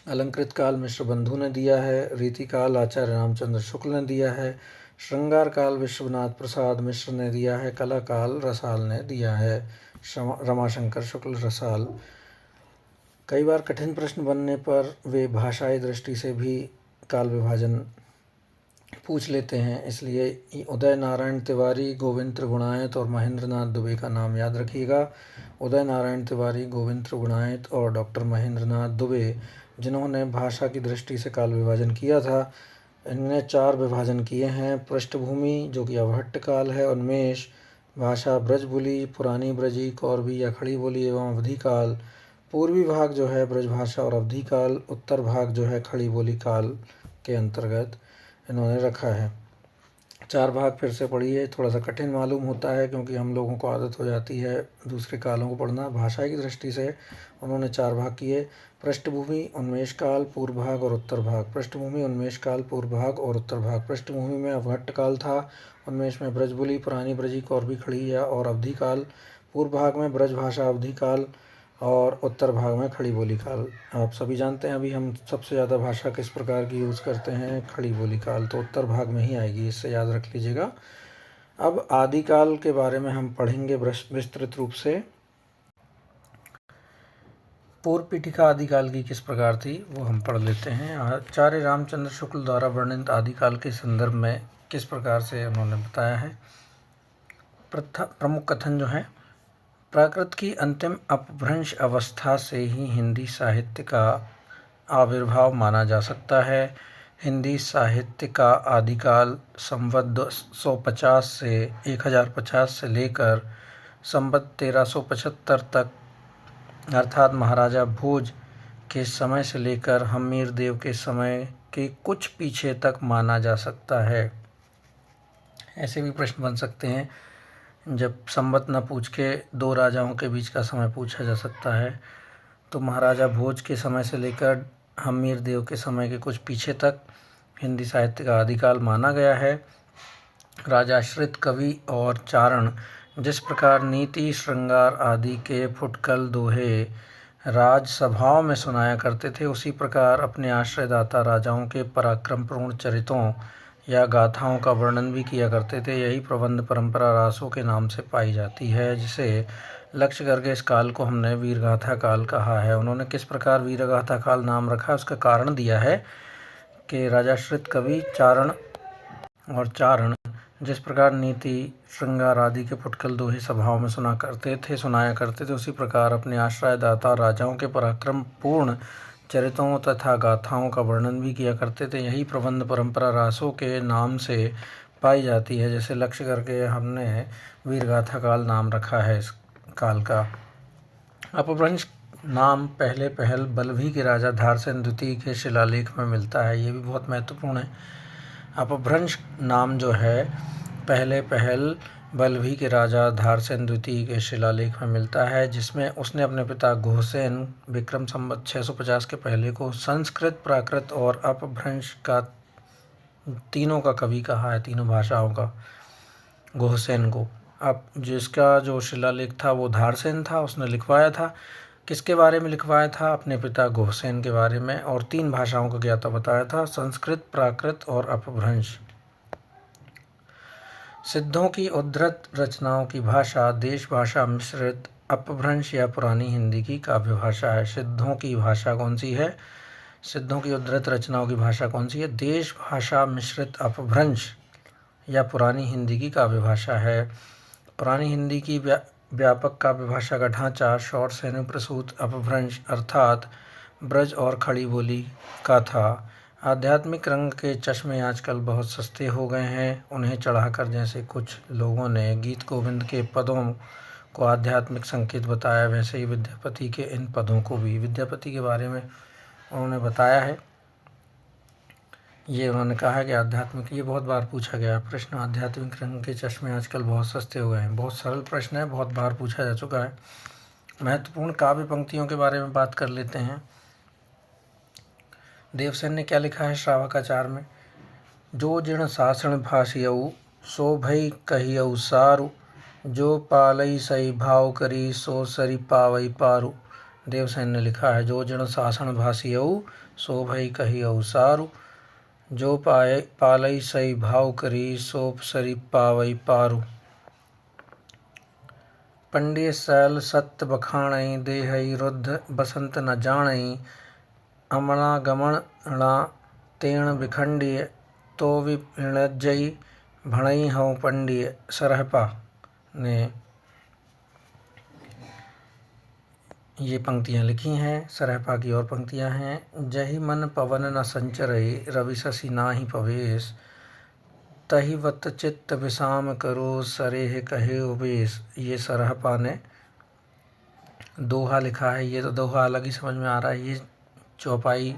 अलंकृत काल मिश्र बंधु ने दिया है। रीति काल आचार्य रामचंद्र शुक्ल ने दिया है। श्रृंगार काल विश्वनाथ प्रसाद मिश्र ने दिया है। कला काल रसाल ने दिया है, रमाशंकर शुक्ल रसाल। कई बार कठिन प्रश्न बनने पर वे भाषाई दृष्टि से भी काल विभाजन पूछ लेते हैं, इसलिए उदय नारायण तिवारी, गोविंद त्रिगुणायत और महेंद्र नाथ दुबे का नाम याद रखिएगा। उदय नारायण तिवारी, गोविंद त्रिगुणायत और डॉक्टर महेंद्र नाथ दुबे, जिन्होंने भाषा की दृष्टि से काल विभाजन किया था। इनने 4 विभाजन किए हैं। पृष्ठभूमि जो कि अवहट्ट काल है। उन्मेष भाषा ब्रज बोली, पुरानी ब्रजी, कौरवी या खड़ी बोली एवं अवधि काल। पूर्वी भाग जो है ब्रजभाषा और अवधि काल। उत्तर भाग जो है खड़ी बोली काल के अंतर्गत इन्होंने रखा है। 4 भाग फिर से पढ़िए, थोड़ा सा कठिन मालूम होता है क्योंकि हम लोगों को आदत हो जाती है दूसरे कालों को पढ़ना। भाषा की दृष्टि से उन्होंने 4 भाग किए। पृष्ठभूमि, उन्मेष काल, पूर्व भाग और उत्तर भाग। पृष्ठभूमि, उन्मेष काल, पूर्व भाग और उत्तर भाग। पृष्ठभूमि में अवहट्ट काल था। उन्मेष में ब्रजबुली, पुरानी ब्रजी, कौरवी, खड़ी या और अवधि काल। पूर्व भाग में ब्रजभाषा अवधि काल और उत्तर भाग में खड़ी बोली काल। आप सभी जानते हैं अभी हम सबसे ज़्यादा भाषा किस प्रकार की यूज़ करते हैं, खड़ी बोली काल, तो उत्तर भाग में ही आएगी, इससे याद रख लीजिएगा। अब आदिकाल के बारे में हम पढ़ेंगे विस्तृत रूप से। पूर्व पीठिका आदिकाल की किस प्रकार थी वो हम पढ़ लेते हैं। आचार्य रामचंद्र शुक्ल द्वारा वर्णित आदिकाल के संदर्भ में किस प्रकार से उन्होंने बताया है। प्रमुख कथन जो है, प्राकृत की अंतिम अपभ्रंश अवस्था से ही हिंदी साहित्य का आविर्भाव माना जा सकता है। हिंदी साहित्य का आदिकाल संवत 150 से 1050 से लेकर संवत 1375 तक, अर्थात महाराजा भोज के समय से लेकर हम्मीर देव के समय के कुछ पीछे तक माना जा सकता है। ऐसे भी प्रश्न बन सकते हैं जब संवत न पूछ के 2 राजाओं के बीच का समय पूछा जा सकता है, तो महाराजा भोज के समय से लेकर हम्मीर देव के समय के कुछ पीछे तक हिंदी साहित्य का आदिकाल माना गया है। राजाश्रित कवि और चारण जिस प्रकार नीति, श्रृंगार आदि के फुटकल दोहे राजसभाओं में सुनाया करते थे, उसी प्रकार अपने आश्रयदाता राजाओं के पराक्रमपूर्ण चरितों या गाथाओं का वर्णन भी किया करते थे। यही प्रबंध परंपरा रासों के नाम से पाई जाती है, जिसे लक्ष्य करके इस काल को हमने वीरगाथा काल कहा है। उन्होंने किस प्रकार वीरगाथा काल नाम रखा, उसका कारण दिया है कि राजाश्रित कवि और चारण जिस प्रकार नीति, श्रृंगार आदि के फुटकल दोहे सभाओं में सुनाया करते थे, उसी प्रकार अपने आश्रयदाता राजाओं के पराक्रमपूर्ण चरितों तथा गाथाओं का वर्णन भी किया करते थे। यही प्रबंध परंपरा रासों के नाम से पाई जाती है, जैसे लक्ष्य करके हमने वीरगाथा काल नाम रखा है इस काल का। अपभ्रंश नाम पहले पहल बल्लभी के राजा धारसेन द्वितीय के शिलालेख में मिलता है। ये भी बहुत महत्वपूर्ण है। अपभ्रंश नाम जो है पहले पहल बल्लभी के राजा धारसेन द्वितीय के शिलालेख में मिलता है, जिसमें उसने अपने पिता घोसेन विक्रम संवत 650 के पहले को संस्कृत, प्राकृत और अपभ्रंश का तीनों का कवि कहा है, तीनों भाषाओं का, घोसेन को। अब जिसका जो शिलालेख था वो धारसेन था, उसने लिखवाया था। किसके बारे में लिखवाया था? अपने पिता घोसेन के बारे में, और 3 भाषाओं का ज्ञाता बताया था, संस्कृत, प्राकृत और अपभ्रंश। सिद्धों की उद्धृत रचनाओं की भाषा देश भाषा मिश्रित अपभ्रंश या पुरानी हिंदी की काव्य भाषा है। सिद्धों की भाषा कौन सी है? सिद्धों की उद्धृत रचनाओं की भाषा कौन सी है? देश भाषा मिश्रित अपभ्रंश या पुरानी हिंदी की काव्य भाषा है। पुरानी हिंदी की व्यापक काव्य भाषा का ढांचा शौर सैन्य प्रसूत अपभ्रंश अर्थात ब्रज और खड़ी बोली का था। आध्यात्मिक रंग के चश्मे आजकल बहुत सस्ते हो गए हैं, उन्हें चढ़ाकर जैसे कुछ लोगों ने गीत गोविंद के पदों को आध्यात्मिक संकेत बताया, वैसे ही विद्यापति के इन पदों को भी। विद्यापति के बारे में उन्होंने बताया है, ये उन्होंने कहा कि आध्यात्मिक, ये बहुत बार पूछा गया प्रश्न, आध्यात्मिक रंग के चश्मे आजकल बहुत सस्ते हो गए हैं। बहुत सरल प्रश्न है, बहुत बार पूछा जा चुका है। महत्वपूर्ण काव्य पंक्तियों के बारे में बात कर लेते हैं। देवसेन ने क्या लिखा है श्रावकाचार में? जो जिण सासण भाषियऊ सो भई कहियऊ सारु, जो पालई सई भाव करी सो सरी पावई पारु। देवसेन ने लिखा है, जो जिण सासण भाषियऊ सो भई कहियऊ सारु, जो पालई सई भाव करी सो सरी पावई पारु। पंडिय सैल सत्य बखाणई देहई रुद्ध बसंत न जानई, अमणा गमणा तेण विखंडिय तो विणजई भणई हूँ पंडिय। सरहपा ने ये पंक्तियाँ लिखी हैं। सरहपा की और पंक्तियाँ हैं। जहि मन पवन न संचरई रवि शशि नाहि पवेश, तहि वत चित्त विषाम करो सरेह कहे उबेश। ये सरहपा ने दोहा लिखा है। ये तो दोहा अलग ही समझ में आ रहा है। ये चौपाई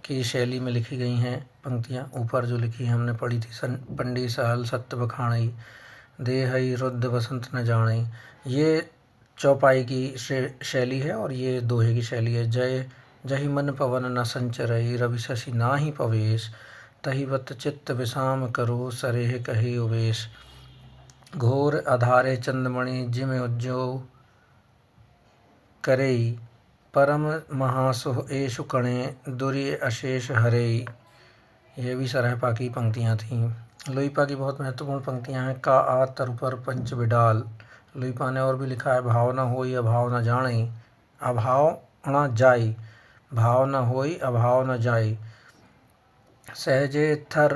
की शैली में लिखी गई हैं पंक्तियाँ। ऊपर जो लिखी है हमने पढ़ी थी, पंडी सहल सत्य बखाणई देहई रुद्ध बसंत न जानई, ये चौपाई की शैली है और ये दोहे की शैली है। जहि मन पवन न संचरई रवि शशि नाहि पवेश, तहि वत चित्त विषाम करो सरेह कहे उवेश। घोर आधारे चंदमणि जिम उज्जो करई, परम महासुह एषु कणे दुर्य अशेष हरेई। ये भी सरहपा की पंक्तियाँ थीं। लुइपा की बहुत महत्वपूर्ण पंक्तियाँ हैं। का आ तरु पर पंच बिडाल। लुइपा ने और भी लिखा है, भाव न होई अभाव न जाणई, अभाव न जाई, भाव न होई अभाव न जाई। सहजे थर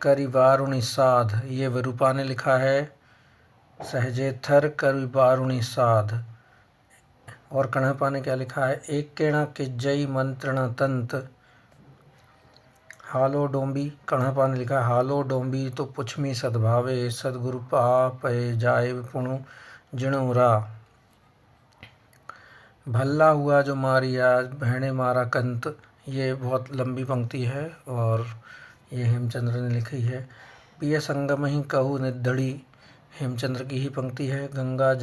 करि वारुणि साध। ये विरूपा ने लिखा है, सहजे थर करि वारुणि साध। और कण्हपा ने क्या लिखा है, एक केणा किज्जई मंत्रण तंत। हालो डोंबी, कण्हपा ने लिखा है, हालो डोंबी तो पुछमी सद्भावे, सदगुरु पापय जाए पुणु जिणु रा। भल्ला हुआ जो मारिया बहने मारा कंत। ये बहुत लंबी पंक्ति है और ये हेमचंद्र ने लिखी है। पिय संगम ही कहू निधड़ी, हेमचंद्र की ही पंक्ति है। गंगा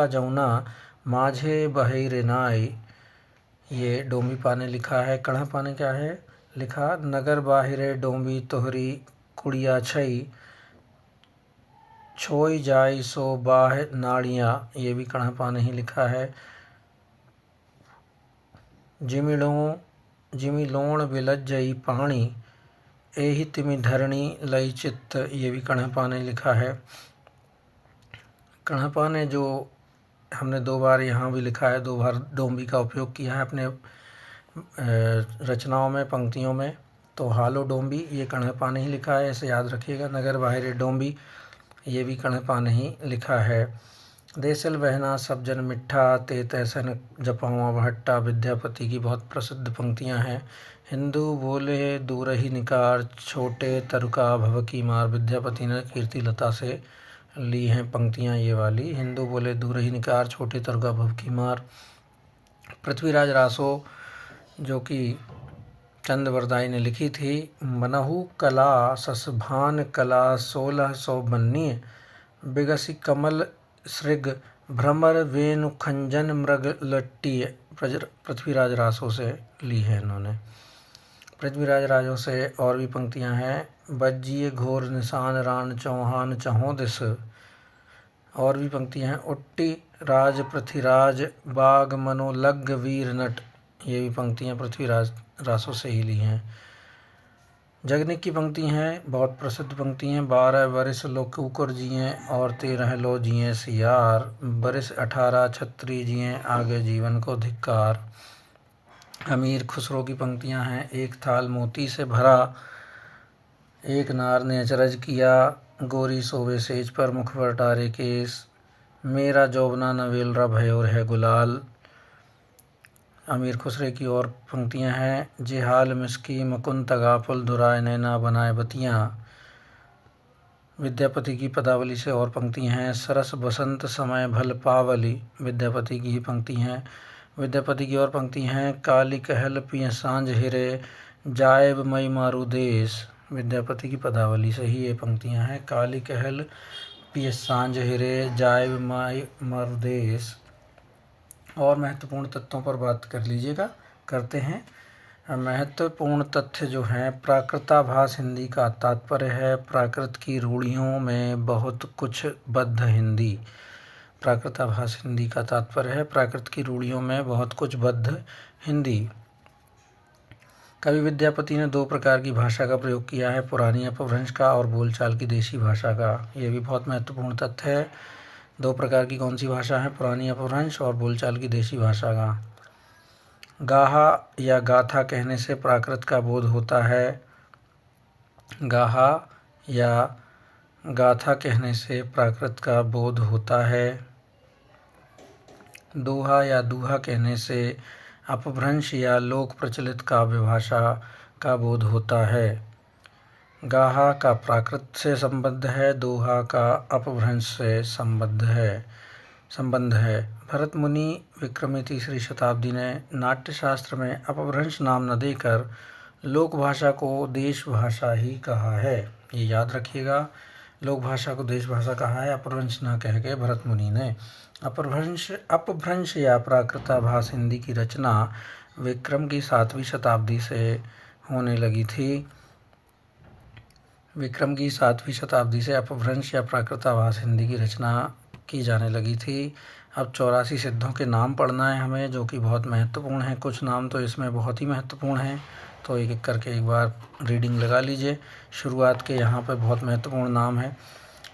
जमुना माझे बहे रे नाई, ये डोंबीपा ने लिखा है। कण्हपा ने क्या है लिखा, नगर बाहिरे डोंबी तोहरी कुड़िया छई, छोई जाई सो बाह नाड़ियाँ। ये भी कण्हपा ने ही लिखा है। जिमि लोण विलज्जई पाणी, एहि तिमि धरणी लई चित्त। ये भी कण्हपा ने लिखा है। कण्हपा ने जो हमने 2 बार यहाँ भी लिखा है, 2 बार डोंबी का उपयोग किया है अपने रचनाओं में, पंक्तियों में। तो हालो डोंबी ये कण्हपा ने ही लिखा है, ऐसे याद रखिएगा। नगर बाहिरे डोंबी ये भी कण्हपा ने ही लिखा है। देसिल बहना सब जन मिठा, ते तैसन जपाऊँ भट्टा। विद्यापति की बहुत प्रसिद्ध पंक्तियाँ हैं। हिंदू बोले दूर ही निकार, छोटे तरुका भव की मार। विद्यापति ने कीर्ति लता से ली हैं पंक्तियाँ ये वाली। हिंदू बोले दूर ही निकार, छोटे तरुगा भव की मार। पृथ्वीराज रासो जो कि चंदवरदाई ने लिखी थी। मनहु कला ससभान कला 1692, बिगसी कमल सृग भ्रमर वेणु खंजन मृग लट्टी। पृथ्वीराज रासो से ली है इन्होंने। पृथ्वीराज राजों से और भी पंक्तियां हैं। बज्जिए घोर निशान रान चौहान चहों दिस। और भी पंक्तियां हैं। उट्टी राज पृथ्वीराज बाग मनोलग वीर नट। ये भी पंक्तियां पृथ्वीराज रासों से ही ली हैं। जगनिक की पंक्ति हैं, बहुत प्रसिद्ध पंक्ति हैं। 12 बरिस लो कुकर जिए और 13 लो जिए सियार, बरिस 18 छत्री जिए आगे जीवन को धिक्कार। अमीर खुसरो की पंक्तियां हैं। एक थाल मोती से भरा, एक नार ने अचरज किया, गोरी सोवे सेज पर मुखबर टारे केस, मेरा जोबना नवेल रा भयोर है गुलाल। अमीर खुसरे की और पंक्तियां हैं। जिहाल मिसकी मकुन तगाफुल दुराय नैना बनाए बतियाँ। विद्यापति की पदावली से और पंक्तियां हैं। सरस बसंत समय भल पावली, विद्यापति की ही पंक्ति हैं। विद्यापति की और पंक्ति हैं। काली कहल पिय सांझ हिरे जायब मई मारू देश, विद्यापति की पदावली से ही ये पंक्तियां हैं। काली कहल पिय सांझ हिरे जायब मई मारू देश। और महत्वपूर्ण तत्वों पर बात कर लीजिएगा, करते हैं। महत्वपूर्ण तथ्य जो हैं, प्राकृताभास हिंदी का तात्पर्य है प्राकृत की रूढ़ियों में बहुत कुछ बद्ध हिंदी। प्राकृताभास हिंदी का तात्पर्य है प्राकृत की रूढ़ियों में बहुत कुछ बद्ध हिंदी। कवि विद्यापति ने 2 प्रकार की भाषा का प्रयोग किया है, पुरानी अपभ्रंश का और बोलचाल की देशी भाषा का। ये भी बहुत महत्वपूर्ण तथ्य है। 2 प्रकार की कौन सी भाषा है? पुरानी अपभ्रंश और बोलचाल की देशी भाषा का। गाहा या गाथा कहने से प्राकृत का बोध होता है। गाहा या गाथा कहने से प्राकृत का बोध होता है। दोहा या दूहा कहने से अपभ्रंश या लोक प्रचलित काव्य भाषा का बोध होता है। गाहा का प्राकृत से संबंध है, दोहा का अपभ्रंश से संबंध है। भरत मुनि विक्रमी 3री शताब्दी ने नाट्यशास्त्र में अपभ्रंश नाम न देकर लोक भाषा को देश भाषा ही कहा है। ये याद रखिएगा, लोक भाषा को देश भाषा कहा है, अपभ्रंश न कह के भरत मुनि ने। अपभ्रंश या प्राकृताभास हिंदी की रचना विक्रम की 7वीं शताब्दी से होने लगी थी। विक्रम की 7वीं शताब्दी से अपभ्रंश या प्राकृताभास हिंदी की रचना की जाने लगी थी। अब 84 सिद्धों के नाम पढ़ना है हमें, जो कि बहुत महत्वपूर्ण हैं। कुछ नाम तो इसमें बहुत ही महत्वपूर्ण हैं, तो एक एक करके एक बार रीडिंग लगा लीजिए। शुरुआत के यहाँ पे बहुत महत्वपूर्ण नाम है।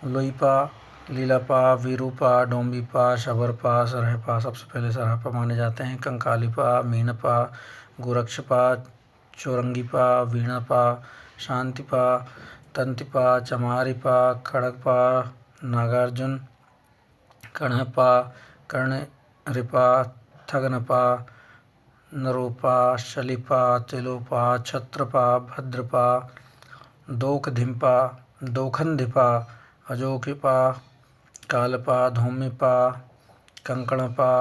लोईपा, लीलापा, वीरूपा, डोम्बीपा, शबरपा, सरहपा, सबसे पहले सरहपा माने जाते हैं। कंकालीपा, मीनपा, गोरक्षपा, चौरंगीपा, वीणापा, शांतिपा, तंतिपा, चमारिपा, खड़गपा, नागार्जुन, कणहपा, कर्णरिपा, थगनपा, नरोपा, शलिपा, तिलोपा, छत्रपा, भद्रपा, दोखधिम्पा, दोखंधिपा, अजोकिपा, कालपा, धूमिपा, कंकणपा,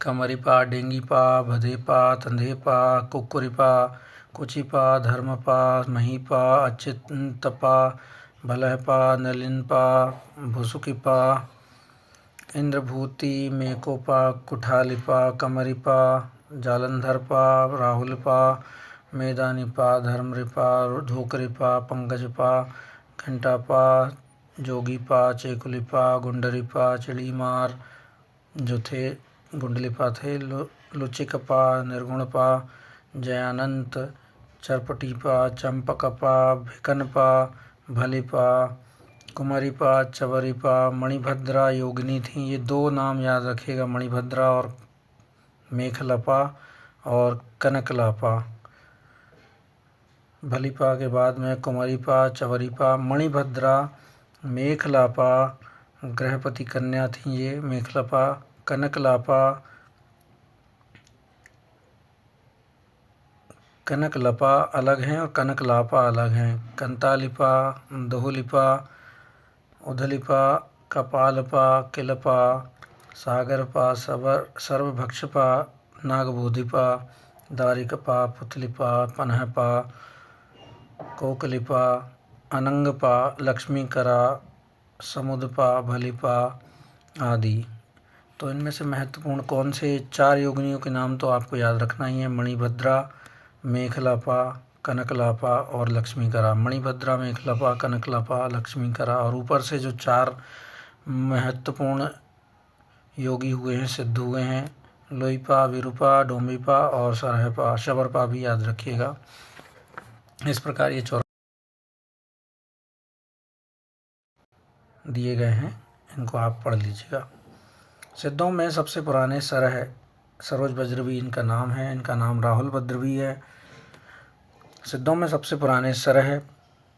कमरिपा, डेंगीपा, भदेपा, तंधेपा, कुकुरिपा, कुचिपा, धर्मपा, महीपा, अचिंतपा, भलहपा, नलिनपा, भुसुकिपा, इंद्रभूति, मेकोपा, कुठालिपा, कमरिपा, जालंधरपा, राहुलपा, मेदानीपा, धर्मरिपा, धोकरिपा, पंकजपा, घंटापा, जोगीपा, चेकुलिपा, गुंडरिपा, चिड़ीमार जो थे गुंडलिपा थे, लुचिकपा, निर्गुणपा, जयानंत, चरपटीपा, चंपकपा, भिकनपा, भलिपा, कुमारीपा, चवरीपा, मणिभद्रा योगिनी थी। ये 2 नाम याद रखिएगा, मणिभद्रा और मेखलपा और कनकलापा। भलिपा के बाद में कुमारीपा, चवरीपा, मणिभद्रा, मेखलापा गृहपति कन्या थी ये। मेखलापा, कनकलपा अलग हैं और कनकलापा अलग हैं। कंतालिपा, दोहलिपा उदलिपा, कपालपा, किलपा, सागरपा, सर्वभक्षपा, नागबोधिपा, दारिकपा, पुतलिपा, पनहपा, कोकलिपा, अनंगपा, लक्ष्मीकरा, समुदपा, भलिपा आदि। तो इनमें से महत्वपूर्ण कौन से 4 योगिनियों के नाम तो आपको याद रखना ही है। मणिभद्रा, मेखलापा, कनकलापा और लक्ष्मीकरा। मणिभद्रा, मेखलापा, कनकलापा, लक्ष्मीकरा। और ऊपर से जो 4 महत्वपूर्ण योगी हुए हैं, सिद्ध हुए हैं, लोईपा, विरूपा, डोम्बिपा और सरहपा, शबरपा भी याद रखिएगा। इस प्रकार ये 4 दिए गए हैं, इनको आप पढ़ लीजिएगा। सिद्धों में सबसे पुराने सरोज बज्रवी इनका नाम है। इनका नाम राहुल बद्रवी है। सिद्धों में सबसे पुराने सरह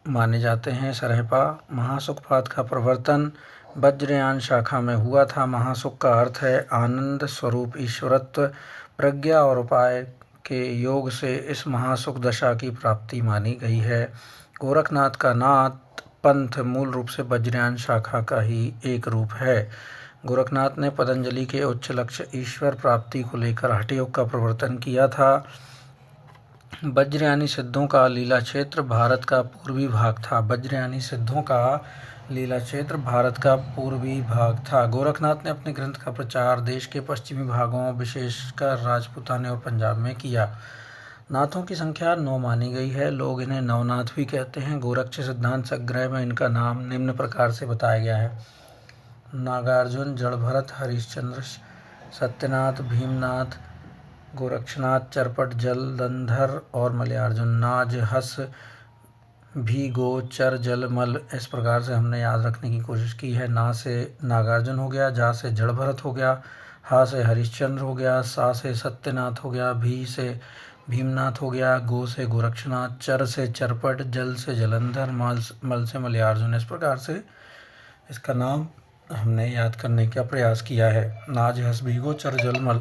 माने जाते हैं। सरहपा। महासुखपात का प्रवर्तन वज्रयान शाखा में हुआ था। महासुख का अर्थ है आनंद स्वरूप ईश्वरत्व। प्रज्ञा और उपाय के योग से इस महासुख दशा की प्राप्ति मानी गई है। गोरखनाथ का नाथ पंथ मूल रूप से वज्रयान शाखा का ही एक रूप है। गोरखनाथ ने पतंजलि के उच्च लक्ष्य ईश्वर प्राप्ति को लेकर हठ योग का प्रवर्तन किया था। वज्रयानी सिद्धों का लीला क्षेत्र भारत का पूर्वी भाग था। वज्रयानी सिद्धों का लीला क्षेत्र भारत का पूर्वी भाग था। गोरखनाथ ने अपने ग्रंथ का प्रचार देश के पश्चिमी भागों, विशेषकर राजपूताने और पंजाब में किया। नाथों की संख्या 9 मानी गई है। लोग इन्हें नवनाथ भी कहते हैं। गोरक्ष सिद्धांत संग्रह में इनका नाम निम्न प्रकार से बताया गया है। नागार्जुन, जड़भरत, हरिश्चंद्र, सत्यनाथ, भीमनाथ, गोरक्षनाथ, चरपट, जलंधर और मलयार्जुन। नाज, हस, भी, गो, चर, जल, मल। इस प्रकार से हमने याद रखने की कोशिश की है। ना से नागार्जुन हो गया, जा से जड़भरत हो गया, हा से हरिश्चंद्र हो गया, सा से सत्यनाथ हो गया, भी से भीमनाथ हो गया, गो से गोरक्षनाथ, चर से चरपट, जल से जलंधर, मल से मलयार्जुन। इस प्रकार से इसका नाम हमने याद करने का प्रयास किया है। नाज, हस, भीगो, चर, जल, मल।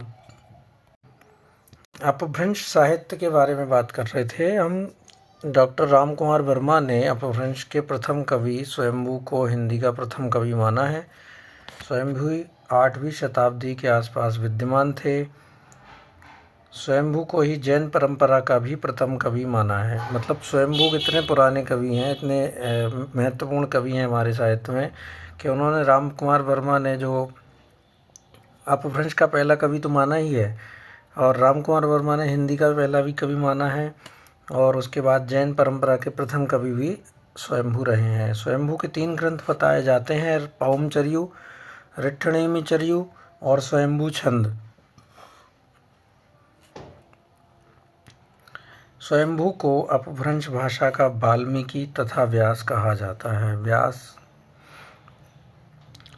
अपभ्रंश साहित्य के बारे में बात कर रहे थे हम। डॉक्टर राम कुमार वर्मा ने अपभ्रंश के प्रथम कवि स्वयंभू को हिंदी का प्रथम कवि माना है। स्वयंभू 8वीं शताब्दी के आसपास विद्यमान थे। स्वयंभू को ही जैन परंपरा का भी प्रथम कवि माना है। मतलब स्वयंभू इतने पुराने कवि हैं, इतने महत्वपूर्ण कवि हैं हमारे साहित्य में कि उन्होंने राम कुमार वर्मा ने जो अपभ्रंश का पहला कवि तो माना ही है, और राम कुमार वर्मा ने हिंदी का पहला भी कवि माना है, और उसके बाद जैन परंपरा के प्रथम कवि भी स्वयंभू रहे हैं। स्वयंभू के 3 ग्रंथ बताए जाते हैं, पाउमचर्यु, ऋट्ठनेमिचर्यु और स्वयंभू छंद। स्वयंभू को अपभ्रंश भाषा का वाल्मीकि तथा व्यास कहा जाता है।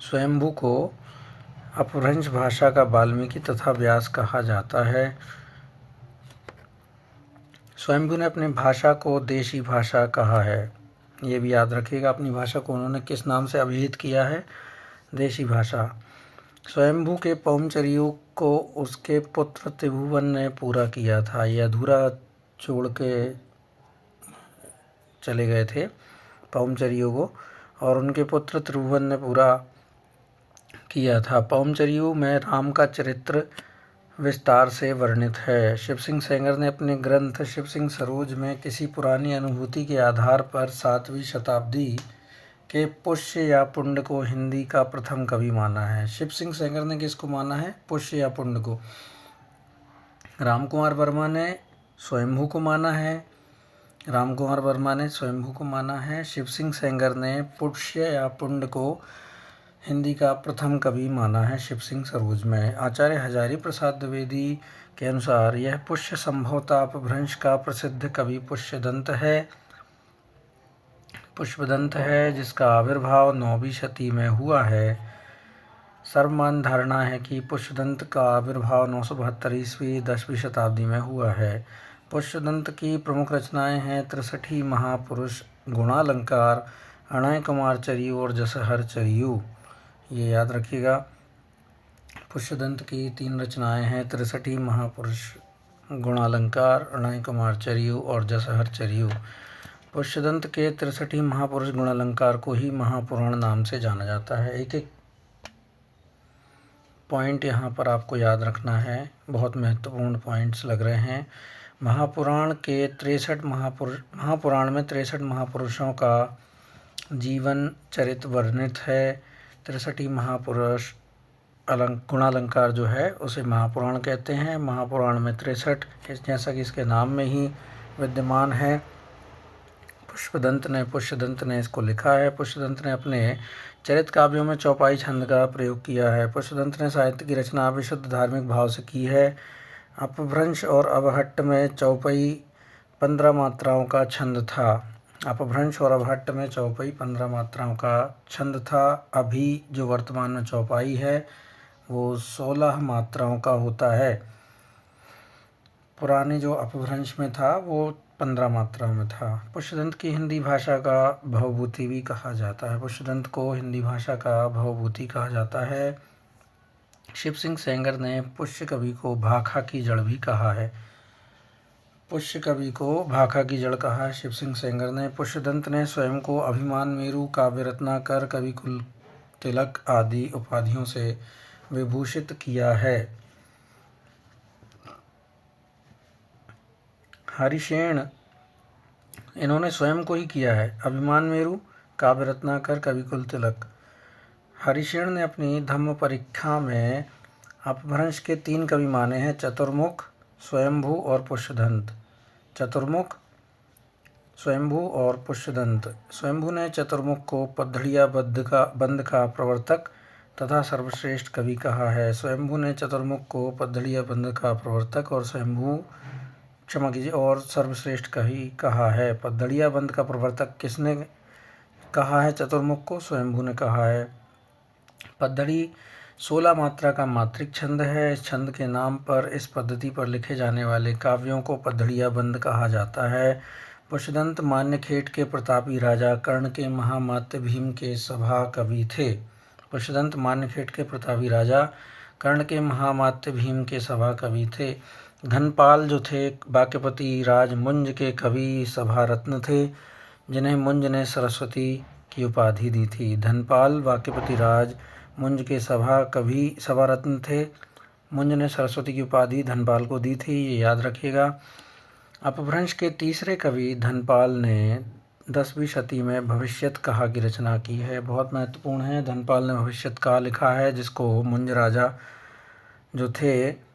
स्वयंभू को अपभ्रंश भाषा का वाल्मीकि तथा व्यास कहा जाता है। स्वयंभू ने अपनी भाषा को देशी भाषा कहा है। ये भी याद रखिएगा, अपनी भाषा को उन्होंने किस नाम से अभिहित किया है, देशी भाषा। स्वयंभू के पौमचर्यु को उसके पुत्र त्रिभुवन ने पूरा किया था। ये अधूरा छोड़ के चले गए थे पौमचर्यु को, और उनके पुत्र त्रिभुवन ने पूरा किया था। पौमचर्यु में राम का चरित्र विस्तार से वर्णित है। शिव सिंह सेंगर ने अपने ग्रंथ शिव सिंह सरोज में किसी पुरानी अनुभूति के आधार पर 7वीं शताब्दी के पुष्य या पुंड को हिंदी का प्रथम कवि माना है। शिव सिंह सेंगर ने किसको माना है? पुष्य या पुंड को। राम कुमार वर्मा ने स्वयंभू को माना है। शिव सिंह सेंगर ने पुष्य या पुंड को हिंदी का प्रथम कवि माना है शिव सिंह सरोज में। आचार्य हजारी प्रसाद द्विवेदी के अनुसार यह पुष्य संभवतः अपभ्रंश का प्रसिद्ध कवि पुष्यदंत है, जिसका आविर्भाव 9वीं शती में हुआ है। सर्वमान्य धारणा है कि पुष्यदंत का आविर्भाव 972 ईस्वी 10वीं शताब्दी में हुआ है। पुष्यदंत की प्रमुख रचनाएं हैं 63 महापुरुष, गुणालंकार, अणय कुमार चरियु और जसहर चरियु। ये याद रखिएगा। पुष्यदंत की 3 रचनाएं हैं 63 महापुरुष, गुणालंकार, अणय कुमार चरियु और जसहर चरियु। पुष्यदंत के 63 महापुरुष गुणालंकार को ही महापुराण नाम से जाना जाता है। एक एक पॉइंट यहाँ पर आपको याद रखना है, बहुत महत्वपूर्ण पॉइंट्स लग रहे हैं। महापुराण में 63 महापुरुषों का जीवन चरित्र वर्णित है। 63 महापुरुष गुणालंकार जो है उसे महापुराण कहते हैं। महापुराण में 63, जैसा कि इसके नाम में ही विद्यमान है। पुष्यदंत ने इसको लिखा है। पुष्यदंत ने अपने चरित काव्यों में चौपाई छंद का प्रयोग किया है। पुष्यदंत ने साहित्य की रचना विशुद्ध धार्मिक भाव से की है। अपभ्रंश और अवहट्ट में चौपाई 15 मात्राओं का छंद था। अपभ्रंश और अवहट्ट में चौपाई 15 मात्राओं का छंद था। अभी जो वर्तमान में चौपाई है वो 16 मात्राओं का होता है। पुराने जो अपभ्रंश में था वो 15 मात्राओं में था। पुष्यदंत की हिंदी भाषा का भवभूति भी कहा जाता है। पुष्यदंत को हिंदी भाषा का भवभूति कहा जाता है। शिव सिंह सेंगर ने पुष्य कवि को भाखा की जड़ भी कहा है। पुष्य कवि को भाखा की जड़ कहा है शिव सिंह सेंगर ने। पुष्यदंत ने स्वयं को अभिमान मेरु, काव्य रत्नाकर, कवि कुल तिलक आदि उपाधियों से विभूषित किया है। हरिशेन इन्होंने स्वयं को ही किया है। अभिमान मेरु, काव्य रत्नाकर, कवि कुल तिलक। हरिशेन ने अपनी धम्म परीक्षा में अपभ्रंश के 3 कवि माने हैं, चतुर्मुख, स्वयंभू और पुष्यदंत। चतुर्मुख, स्वयंभू और पुष्यदंत। स्वयंभू ने चतुर्मुख को पद्धड़िया बंद का प्रवर्तक तथा सर्वश्रेष्ठ कवि कहा है। स्वयंभू ने चतुर्मुख को पद्धड़िया बंद का प्रवर्तक और सर्वश्रेष्ठ कवि कहा है। पद्धड़िया बंद का प्रवर्तक किसने कहा है? चतुर्मुख को स्वयंभू ने कहा है। पद्धड़ी 16 मात्रा का मात्रिक छंद है। इस छंद के नाम पर इस पद्धति पर लिखे जाने वाले काव्यों को पद्धड़िया बंद कहा जाता है। पुष्यदंत मान्यखेट के प्रतापी राजा कर्ण के महामात्य भीम के सभा कवि थे। पुष्यदंत मान्यखेट के प्रतापी राजा कर्ण के महामात्य भीम के सभा कवि थे। धनपाल जो थे वाक्यपति राज मुंज के कवि सभा रत्न थे, जिन्हें मुंज ने सरस्वती की उपाधि दी थी। धनपाल वाक्यपति राज मुंज के सभा रत्न थे। मुंज ने सरस्वती की उपाधि धनपाल को दी थी, ये याद रखिएगा। अपभ्रंश के तीसरे कवि धनपाल ने 10वीं शती में भविष्यत कहा की रचना की है। बहुत महत्वपूर्ण है। धनपाल ने भविष्यत कहा लिखा है, जिसको मुंज राजा जो थे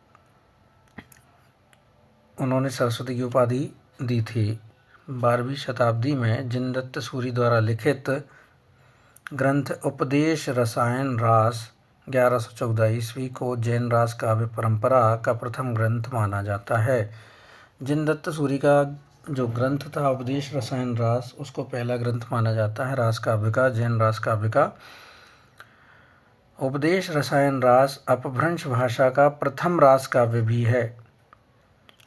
उन्होंने सरस्वती की उपाधि दी थी। 12वीं शताब्दी में जिनदत्त सूरी द्वारा लिखित ग्रंथ उपदेश रसायन रास 1114 ईस्वी को जैन रास काव्य परंपरा का प्रथम ग्रंथ माना जाता है। जिनदत्त सूरी का जो ग्रंथ था उपदेश रसायन रास, उसको पहला ग्रंथ माना जाता है रास काव्य का, जैन रास काव्य का। उपदेश रसायन रास अपभ्रंश भाषा का प्रथम रास काव्य भी है।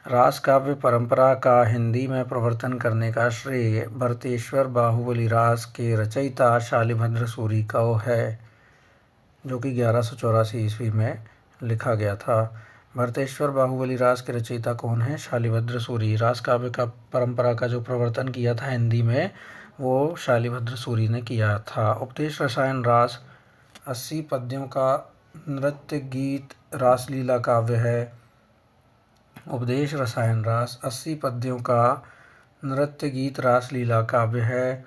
रास काव्य परंपरा का हिंदी में प्रवर्तन करने का श्रेय भरतेश्वर बाहुबली रास के रचयिता शालिभद्र सूरी को है, जो कि 1184 ईस्वी में लिखा गया था। भरतेश्वर बाहुबली रास के रचयिता कौन है? शालिभद्र सूरी। रास काव्य का परंपरा का जो प्रवर्तन किया था हिंदी में, वो शालिभद्र सूरी ने किया था। उपदेश रसायन रास 80 पद्यों का नृत्य गीत रासलीला काव्य है। उपदेश रसायन रास 80 पद्यों का नृत्य गीत रासलीला काव्य है।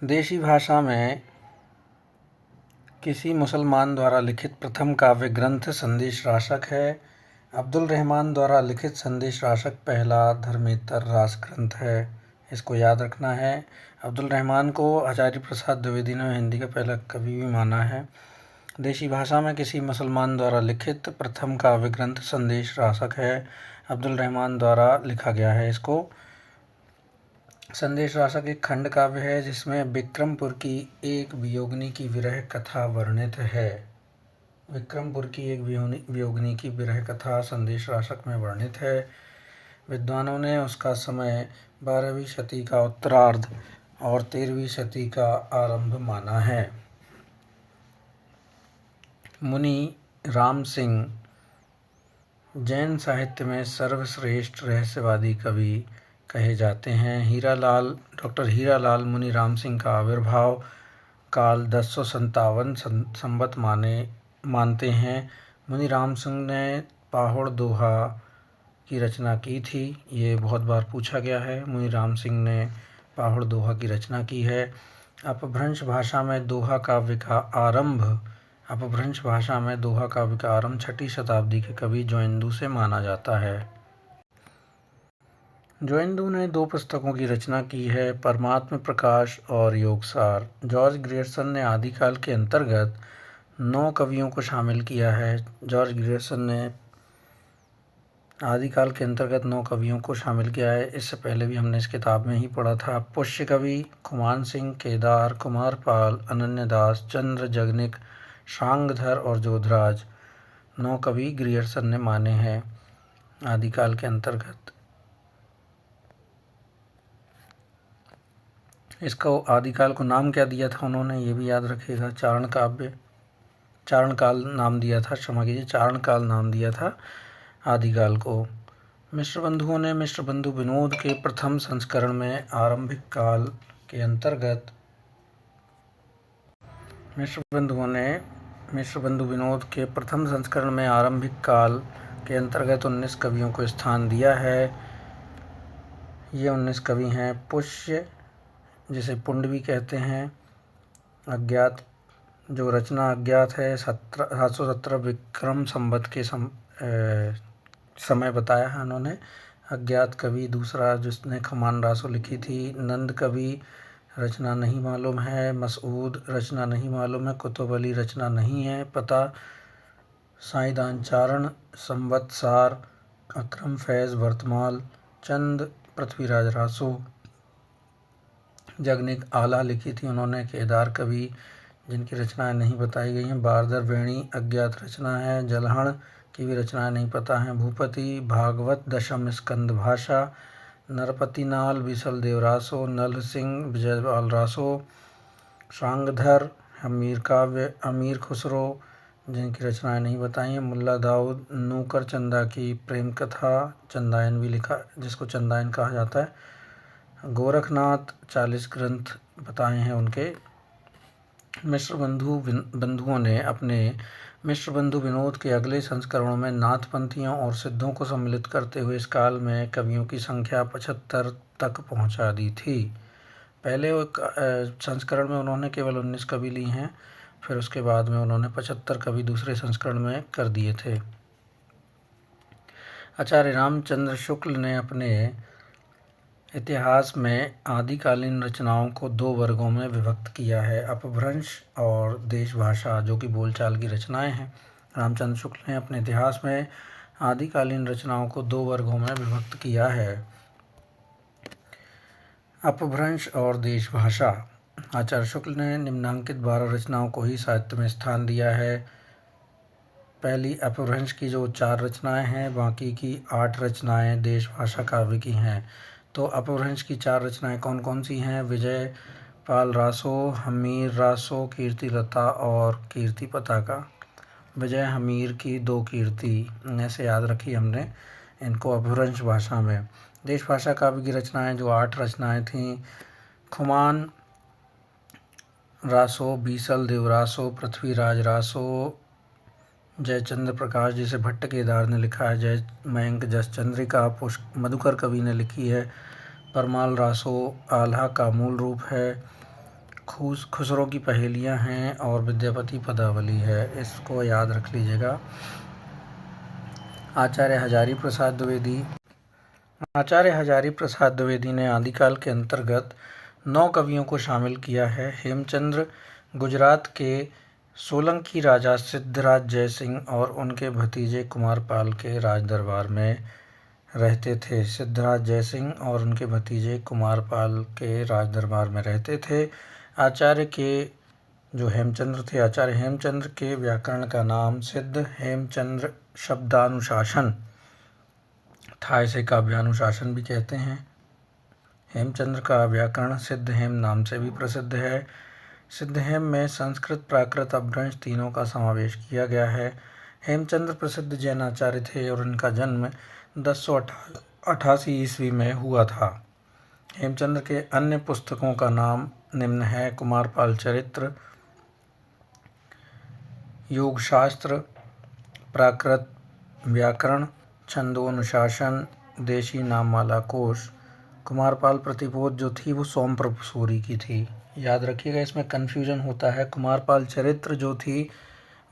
देशी भाषा में किसी मुसलमान द्वारा लिखित प्रथम काव्य ग्रंथ संदेश राशक है। अब्दुल रहमान द्वारा लिखित संदेश राशक पहला धर्मेतर रास ग्रंथ है, इसको याद रखना है। अब्दुल रहमान को आचार्य प्रसाद द्विवेदी ने हिंदी का पहला कवि भी माना है। देशी भाषा में किसी मुसलमान द्वारा लिखित प्रथम काव्य ग्रंथ संदेश राशक है, अब्दुल रहमान द्वारा लिखा गया है इसको। संदेश राशक एक खंड काव्य है जिसमें विक्रमपुर की एक वियोगिनी की विरह कथा वर्णित है। विक्रमपुर की एक वियोगिनी की विरह कथा संदेश राशक में वर्णित है। विद्वानों ने उसका समय 12वीं शती का उत्तरार्ध और 13वीं शती का आरंभ माना है। मुनि राम सिंह जैन साहित्य में सर्वश्रेष्ठ रहस्यवादी कवि कहे जाते हैं। डॉक्टर हीरालाल मुनि राम सिंह का आविर्भाव काल 1057 संवत मानते हैं। मुनि राम सिंह ने पाहुड़ दोहा की रचना की थी। ये बहुत बार पूछा गया है। मुनि राम सिंह ने पाहुड़ दोहा की रचना की है। अपभ्रंश भाषा में दोहा काव्य का आरंभ 6ठी शताब्दी के कवि जोइंदू से माना जाता है। जोइंदू ने 2 पुस्तकों की रचना की है, परमात्म प्रकाश और योगसार। जॉर्ज ग्रियर्सन ने आदिकाल के अंतर्गत 9 कवियों को शामिल किया है। जॉर्ज ग्रियर्सन ने आदिकाल के अंतर्गत 9 कवियों को शामिल किया है। इससे पहले भी हमने इस किताब में ही पढ़ा था। पुष्य कवि, खुमान सिंह, केदार, कुमारपाल, अनन्यदास, चंद्र, जगनिक, शांगधर और जोधराज 9 कवि ग्रियर्सन ने माने हैं आदिकाल के अंतर्गत। इसका आदिकाल को नाम क्या दिया था उन्होंने, ये भी याद रखिएगा। चारणकाल नाम दिया था आदिकाल को। मिश्र बंधुओं ने मिश्र बंधु विनोद के प्रथम संस्करण में आरंभिक काल के अंतर्गत मिश्र बंधु विनोद के प्रथम संस्करण में आरंभिक काल के अंतर्गत 19 कवियों को स्थान दिया है। ये 19 कवि हैं। पुष्य, जिसे पुंड भी कहते हैं, अज्ञात, जो रचना अज्ञात है, 717 विक्रम संवत के समय बताया है उन्होंने। अज्ञात कवि। दूसरा जिसने खमान रासो लिखी थी, नंद कवि, रचना नहीं मालूम है। मसूद, रचना नहीं मालूम है। कुतुब अली, रचना नहीं है पता। साईदान चारण, संवत्सार, अकरम फैज़ वर्तमाल, चंद, पृथ्वीराज रासो। जगनिक, आला लिखी थी उन्होंने। केदार कवि, जिनकी रचनाएं नहीं बताई गई हैं। बारदर वेणी, अज्ञात रचना है। जलहण की भी रचनाएं नहीं पता हैं। भूपति, भागवत, दशम स्कंद भाषा। नरपति नाल, बिसल देव रासो। नल सिंह, विजयपाल रासो। शांगधर, अमीर काव्य, अमीर खुसरो, जिनकी रचनाएं नहीं बताई हैं। मुल्ला दाऊद, नूकर चंदा की प्रेम कथा, चंदायन भी लिखा, जिसको चंदायन कहा जाता है। गोरखनाथ, 40 ग्रंथ बताए हैं उनके। मिश्र बंधुओं ने अपने मिश्र बंधु विनोद के अगले संस्करणों में नाथपंथियों और सिद्धों को सम्मिलित करते हुए इस काल में कवियों की संख्या 75 तक पहुंचा दी थी। पहले संस्करण में उन्होंने केवल 19 कवि ली हैं, फिर उसके बाद में उन्होंने 75 कवि दूसरे संस्करण में कर दिए थे। आचार्य रामचंद्र शुक्ल ने अपने इतिहास में आदिकालीन रचनाओं को 2 वर्गों में विभक्त किया है, अपभ्रंश और देशभाषा, जो कि बोलचाल की रचनाएं हैं। रामचंद्र शुक्ल ने अपने इतिहास में आदिकालीन रचनाओं को 2 वर्गों में विभक्त किया है, अपभ्रंश और देशभाषा। आचार्य शुक्ल ने निम्नांकित 12 रचनाओं को ही साहित्य में स्थान दिया है। पहली अपभ्रंश की जो 4 रचनाएं हैं, बाकी की 8 रचनाएं देशभाषा काव्य की हैं। तो अपभ्रंश की 4 रचनाएं कौन कौन सी हैं? विजयपाल रासो, हमीर रासो, कीर्तिलता और कीर्ति पताका। विजय हमीर की 2 कीर्ति, ऐसे याद रखी हमने इनको अपभ्रंश भाषा में। देशभाषा काव्य की रचनाएं जो 8 रचनाएं थीं, खुमान रासो, बीसल देव रासो, पृथ्वीराज रासो, जयचंद्र प्रकाश, जिसे भट्ट केदार ने लिखा है, जय मयंक जस चंद्रिका मधुकर कवि ने लिखी है, परमाल रासो आल्हा का मूल रूप है, खुसरो की पहेलियाँ हैं और विद्यापति पदावली है। इसको याद रख लीजिएगा। आचार्य हजारी प्रसाद द्विवेदी ने आदिकाल के अंतर्गत 9 कवियों को शामिल किया है। हेमचंद्र गुजरात के सोलंकी राजा सिद्धराज जयसिंह और उनके भतीजे कुमारपाल के राज दरबार में रहते थे। सिद्धराज जयसिंह और उनके भतीजे कुमारपाल के राज दरबार में रहते थे। आचार्य हेमचंद्र के व्याकरण का नाम सिद्ध हेमचंद्र शब्दानुशासन था, इसे काव्यानुशासन भी कहते हैं। हेमचंद्र का व्याकरण सिद्ध हेम नाम से भी प्रसिद्ध है। सिद्ध हेम में संस्कृत, प्राकृत, अपभ्रंश तीनों का समावेश किया गया है। हेमचंद्र प्रसिद्ध जैनाचार्य थे और इनका जन्म 1088 ईस्वी में हुआ था। हेमचंद्र के अन्य पुस्तकों का नाम निम्न है: कुमारपाल चरित्र, योगशास्त्र, प्राकृत व्याकरण, छंदोनुशासन, देशी नाममाला कोश। कुमारपाल प्रतिपोध जो थी वो सोमप्रभ सूरी की थी। याद रखिएगा, इसमें कन्फ्यूजन होता है। कुमारपाल चरित्र जो थी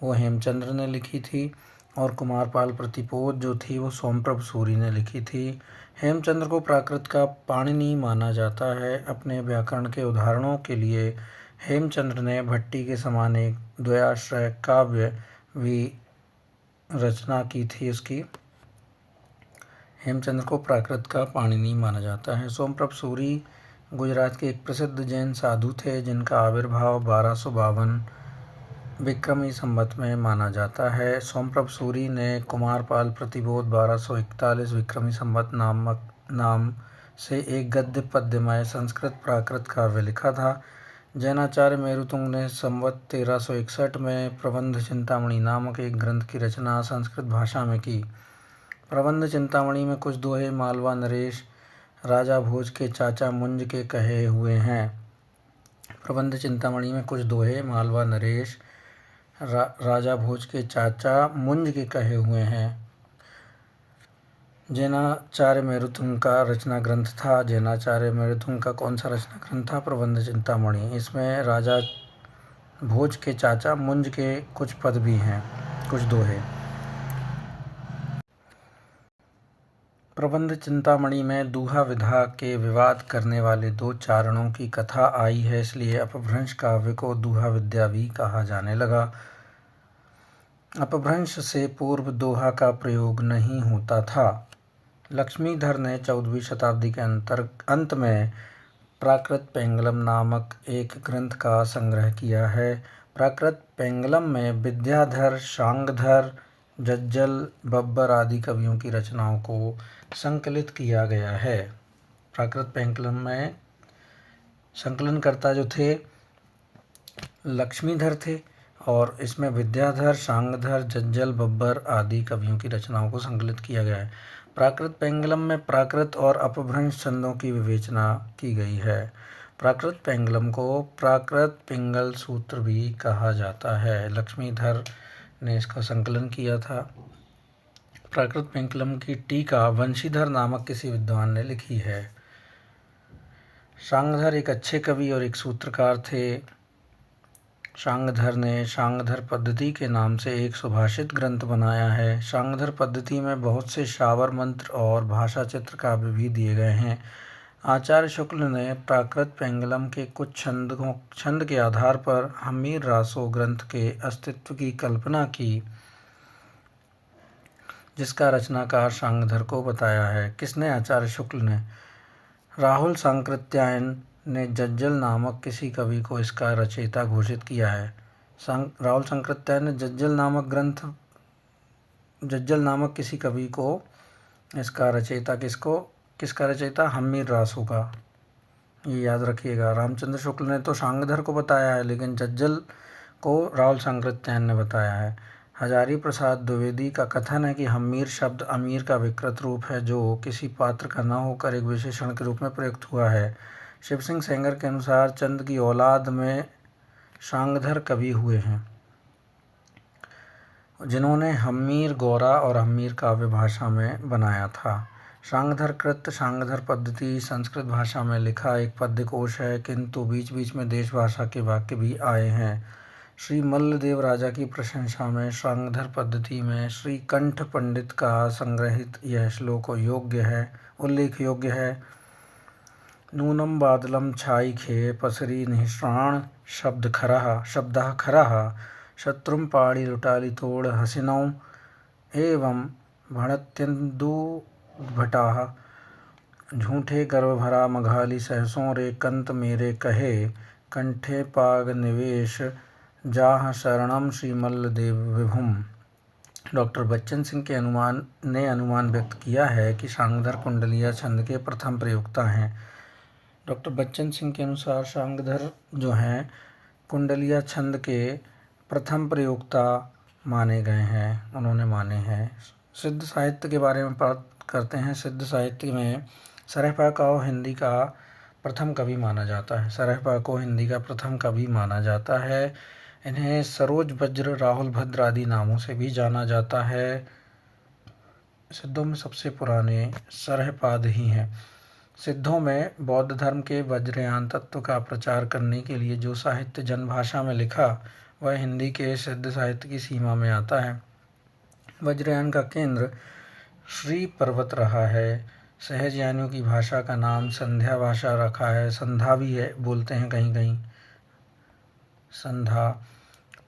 वो हेमचंद्र ने लिखी थी और कुमारपाल प्रतिपोध जो थी वो सोमप्रभ सूरी ने लिखी थी। हेमचंद्र को प्राकृत का पाणिनि माना जाता है। अपने व्याकरण के उदाहरणों के लिए हेमचंद्र ने भट्टी के समान एक द्वयाश्रय काव्य भी रचना की थी उसकी। हेमचंद्र को प्राकृत का पाणिनि माना जाता है। सोमप्रभ सूरी गुजरात के एक प्रसिद्ध जैन साधु थे जिनका आविर्भाव 1252 विक्रमी संवत में माना जाता है। सोमप्रभ सूरी ने कुमारपाल प्रतिपोध 1241 विक्रमी संवत नाम से एक गद्य पद्यमय संस्कृत प्राकृत काव्य लिखा था। जैनाचार्य मेरुतुंग ने संवत 1361 में प्रबंध चिंतामणि नामक एक ग्रंथ की रचना संस्कृत भाषा में की। प्रबंध चिंतामणि में कुछ दोहे मालवा नरेश राजा भोज के चाचा मुंज के कहे हुए हैं। प्रबंध चिंतामणि में कुछ दोहे मालवा नरेश राजा भोज के चाचा मुंज के कहे हुए हैं। जैनाचार्य मेरुतुंग का रचना ग्रंथ था। जैनाचार्य मेरुतुंग का कौन सा रचना ग्रंथ था? प्रबंध चिंतामणि। इसमें राजा भोज के चाचा मुंज के कुछ पद भी हैं, कुछ दोहे। प्रबंध चिंतामणि में दूहा विधा के विवाद करने वाले दो चारणों की कथा आई है, इसलिए अपभ्रंश काव्य को दूहा विद्या भी कहा जाने लगा। अपभ्रंश से पूर्व दोहा का प्रयोग नहीं होता था। लक्ष्मीधर ने 14वीं शताब्दी के अंत में प्राकृत पेंगलम नामक एक ग्रंथ का संग्रह किया है। प्राकृत पेंगलम में विद्याधर, शांगधर, जज्जल, बब्बर आदि कवियों की रचनाओं को संकलित किया गया है। प्राकृत पेंगलम में संकलनकर्ता जो थे लक्ष्मीधर थे और इसमें विद्याधर, शांगधर, जज्जल, बब्बर आदि कवियों की रचनाओं को संकलित किया गया है। प्राकृत पेंगलम में प्राकृत और अपभ्रंश छंदों की विवेचना की गई है। प्राकृत पेंगलम को प्राकृत पिंगल सूत्र भी कहा जाता है। लक्ष्मीधर ने इसका संकलन किया था। प्राकृत पेंगलम की टीका वंशीधर नामक किसी विद्वान ने लिखी है। शांगधर एक अच्छे कवि और एक सूत्रकार थे। शांगधर ने शांगधर पद्धति के नाम से एक सुभाषित ग्रंथ बनाया है। शांगधर पद्धति में बहुत से शावर मंत्र और भाषा चित्र काव्य भी दिए गए हैं। आचार्य शुक्ल ने प्राकृत पेंगलम के कुछ छंद के आधार पर हम्मीर रासो ग्रंथ के अस्तित्व की कल्पना की, जिसका रचनाकार शांगधर को बताया है। किसने? आचार्य शुक्ल ने। राहुल सांकृत्यायन ने जज्जल नामक किसी कवि को इसका रचयिता घोषित किया है। राहुल सांकृत्यायन ने जज्जल नामक किसी कवि को इसका रचयिता किसका रचयिता? हम्मीर रासो का। ये याद रखिएगा। रामचंद्र शुक्ल ने तो शांगधर को बताया है, लेकिन जज्जल को राहुल सांकृत्यायन ने बताया है। हजारी प्रसाद द्विवेदी का कथन है कि हम्मीर शब्द अमीर का विकृत रूप है, जो किसी पात्र का न होकर एक विशेषण के रूप में प्रयुक्त हुआ है। शिव सिंह सेंगर के अनुसार चंद की औलाद में शांगधर कवि हुए हैं, जिन्होंने हम्मीर गौरा और हम्मीर काव्य भाषा में बनाया था। शांगधर कृत शांगधर पद्धति संस्कृत भाषा में लिखा एक पद्यकोश है, किंतु बीच बीच में देश भाषा के वाक्य भी आए हैं। श्री मल्लदेव राजा की प्रशंसा में शांगधर पद्धति में श्री कंठ पंडित का संग्रहित यह श्लोक उल्लेख योग्य है। नूनम बादलम छाई खे पसरी निःश्राण शब्दः खरः शत्रुम पाड़ी लुटाली तोड़ हसिनौ एवं भणत्यंदु भटाह झूठे गर्व भरा मघाली सहसों रे कंत मेरे कहे कंठे पाग निवेश जाह शरणम श्रीमल्ल देव विभुम। डॉक्टर बच्चन सिंह के अनुमान व्यक्त किया है कि शांगधर कुंडलिया छंद के प्रथम प्रयोक्ता हैं। डॉक्टर बच्चन सिंह के अनुसार शांगधर जो हैं कुंडलिया छंद के प्रथम प्रयोक्ता माने गए हैं, उन्होंने माने हैं। सिद्ध साहित्य के बारे में बात करते हैं। सिद्ध साहित्य में सरहपा को हिंदी का प्रथम कवि माना जाता है। सरहपा को हिंदी का प्रथम कवि माना जाता है। इन्हें सरोज वज्र, राहुल भद्र आदि नामों से भी जाना जाता है। सिद्धों में सबसे पुराने सरहपाद ही हैं। सिद्धों में बौद्ध धर्म के वज्रयान तत्व का प्रचार करने के लिए जो साहित्य जनभाषा में लिखा वह हिंदी के सिद्ध साहित्य की सीमा में आता है। वज्रयान का केंद्र श्री पर्वत रहा है। सहज यानियों की भाषा का नाम संध्या भाषा रखा है। संधा भी है, बोलते हैं कहीं कहीं संधा।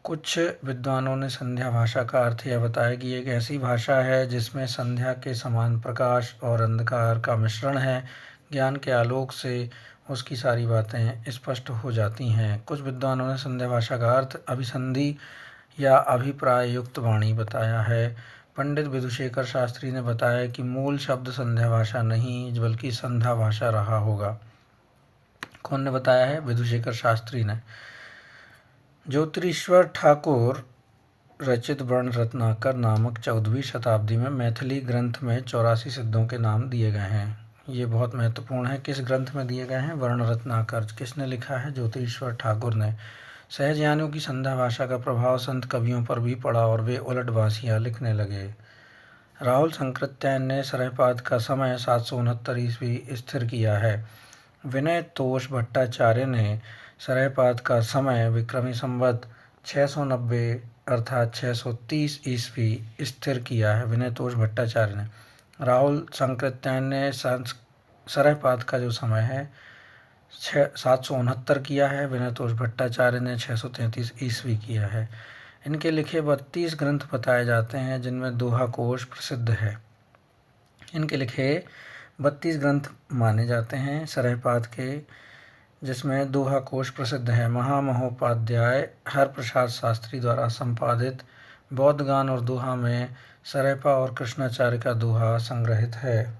कुछ विद्वानों ने संध्या भाषा का अर्थ यह बताया कि एक ऐसी भाषा है जिसमें संध्या के समान प्रकाश और अंधकार का मिश्रण है। ज्ञान के आलोक से उसकी सारी बातें स्पष्ट हो जाती हैं। कुछ विद्वानों ने संध्या भाषा का अर्थ अभिसंधि या अभिप्राय युक्त वाणी बताया है। पंडित विधुशेखर शास्त्री ने बताया कि मूल शब्द संध्या भाषा नहीं बल्कि संध्या भाषा रहा होगा। कौन ने बताया है? विधुशेखर शास्त्री ने। ज्योतिरीश्वर ठाकुर रचित वर्ण रत्नाकर नामक 14वीं शताब्दी में मैथिली ग्रंथ में 84 सिद्धों के नाम दिए गए हैं। ये बहुत महत्वपूर्ण है। किस ग्रंथ में दिए गए हैं? वर्ण रत्नाकर। किसने लिखा है? ज्योतिरीश्वर ठाकुर ने। सहज यानियों की संध्या भाषा का प्रभाव संत कवियों पर भी पड़ा और वे उलट बासियाँ लिखने लगे। राहुल संकृत्यायन ने सरहपाद का समय 769 ईस्वी स्थिर किया है। विनय तोष भट्टाचार्य ने सरहपाद का समय विक्रमी संवत 690 अर्थात 630 ईस्वी स्थिर किया है। विनय तोष भट्टाचार्य ने। राहुल संकृत्यायन ने सरहपाद का जो समय है 769 किया है। विनय तोष भट्टाचार्य ने 633 ईस्वी किया है। इनके लिखे 32 ग्रंथ बताए जाते हैं जिनमें दोहा कोश प्रसिद्ध है। इनके लिखे 32 ग्रंथ माने जाते हैं सरहपाद के, जिसमें दोहा कोश प्रसिद्ध है। महामहोपाध्याय हरप्रसाद शास्त्री द्वारा संपादित बौद्ध गान और दोहा में सरहपा और कृष्णाचार्य का दोहा संग्रहित है।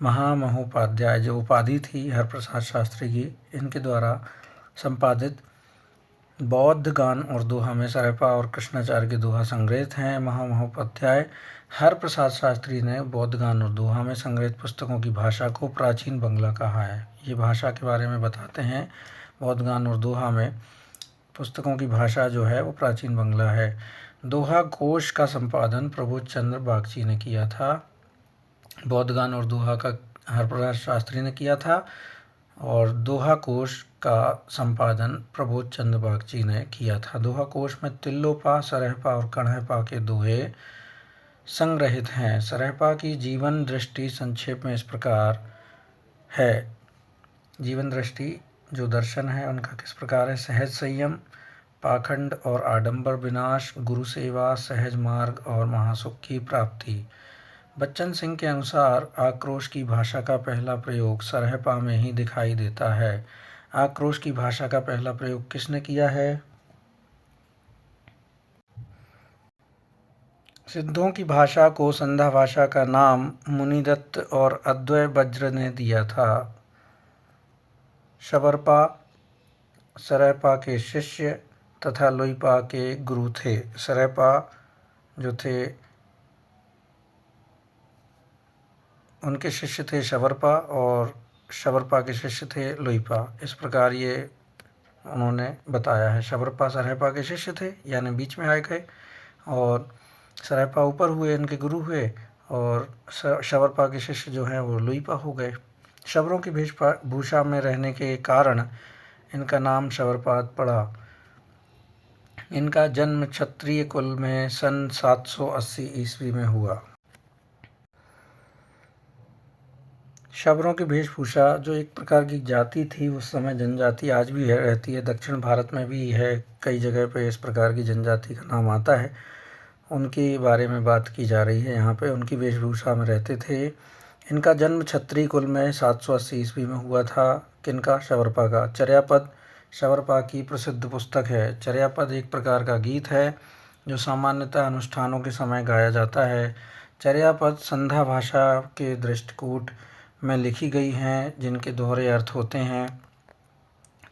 महामहोपाध्याय जो उपाधि थी हरप्रसाद शास्त्री की, इनके द्वारा संपादित बौद्ध गान और दोहा में सरहपा और कृष्णाचार्य के दोहा संग्रहित हैं। महामहोपाध्याय हरप्रसाद शास्त्री ने बौद्ध गान और दोहा में संग्रहित पुस्तकों की भाषा को प्राचीन बंगला कहा है। ये भाषा के बारे में बताते हैं। बौद्ध गान और दोहा में पुस्तकों की भाषा जो है वो प्राचीन बंगला है। दोहा कोश का संपादन प्रबोध चंद्र बागची ने किया था। बौद्ध गान और दोहा का हरप्रसाद शास्त्री ने किया था और दोहा कोश का संपादन प्रबोध चंद्र बागची ने किया था। दोहा कोश में तिल्लोपा, सरहपा और कण्हपा के दोहे संग्रहित हैं। सरहपा की जीवन दृष्टि संक्षेप में इस प्रकार है। जीवन दृष्टि जो दर्शन है उनका किस प्रकार है? सहज संयम, पाखंड और आडंबर विनाश, गुरु सेवा, सहज मार्ग और महासुख की प्राप्ति। बच्चन सिंह के अनुसार आक्रोश की भाषा का पहला प्रयोग सरहपा में ही दिखाई देता है। आक्रोश की भाषा का पहला प्रयोग किसने किया है? सिद्धों की भाषा को संध्या भाषा का नाम मुनिदत्त और अद्वय वज्र ने दिया था। शबरपा सरहपा के शिष्य तथा लुइपा के गुरु थे। सरहपा जो थे उनके शिष्य थे शबरपा और शबरपा के शिष्य थे लुइपा। इस प्रकार ये उन्होंने बताया है। शबरपा सरहपा के शिष्य थे यानी बीच में आए गए और सरहपा ऊपर हुए, इनके गुरु हुए और शबरपा के शिष्य जो हैं वो लुइपा हो गए। शबरों की वेशभूषा में रहने के कारण इनका नाम शबरपाद पड़ा। इनका जन्म क्षत्रिय कुल में सन 780 ईस्वी में हुआ। शबरों की वेशभूषा जो एक प्रकार की जाति थी उस समय, जनजाति आज भी है, रहती है, दक्षिण भारत में भी है, कई जगह पे इस प्रकार की जनजाति का नाम आता है। उनके बारे में बात की जा रही है यहाँ पे। उनकी वेशभूषा में रहते थे। इनका जन्म क्षत्रिय कुल में 780 ईस्वी में हुआ था। किनका? शबरपा का। चर्यापद शबरपा की प्रसिद्ध पुस्तक है। चर्यापद एक प्रकार का गीत है जो सामान्यतः अनुष्ठानों के समय गाया जाता है। चर्यापद संध्या भाषा के दृष्टिकूट में लिखी गई हैं जिनके दोहरे अर्थ होते हैं।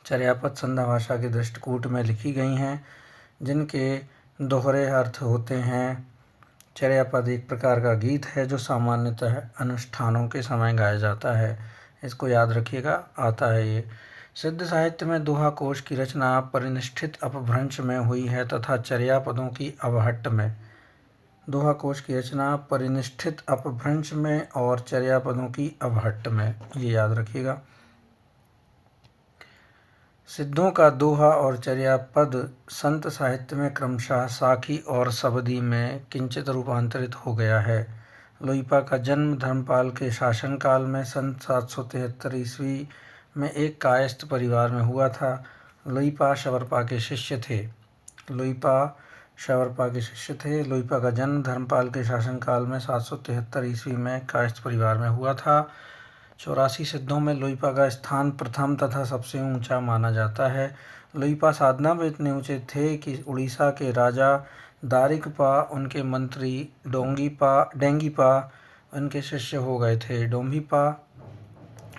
चर्यापद संध्या भाषा के दृष्टिकूट में लिखी गई हैं जिनके दोहरे अर्थ होते हैं। चर्यापद एक प्रकार का गीत है जो सामान्यतः अनुष्ठानों के समय गाया जाता है। इसको याद रखिएगा, आता है ये। सिद्ध साहित्य में दोहा कोश की रचना परिनिष्ठित अपभ्रंश में हुई है तथा चर्यापदों की अवहट्ट में। दोहा कोश की रचना परिनिष्ठित अपभ्रंश में और चर्यापदों की अवहट्ट में, ये याद रखिएगा। सिद्धों का दोहा और चर्यापद संत साहित्य में क्रमशः साखी और सवदी में किंचित रूपांतरित हो गया है। लोईपा का जन्म धर्मपाल के शासनकाल में सन 773 ईस्वी में एक कायस्थ परिवार में हुआ था। लोईपा शवरपा के शिष्य थे। लोईपा का जन्म धर्मपाल के शासनकाल में 773 ईस्वी में कायस्थ परिवार में हुआ था। 84 सिद्धों में लोईपा का स्थान प्रथम तथा सबसे ऊंचा माना जाता है। लोईपा साधना में इतने ऊंचे थे कि उड़ीसा के राजा दारिकपा उनके मंत्री डेंगीपा उनके शिष्य हो गए थे। डोंभीपा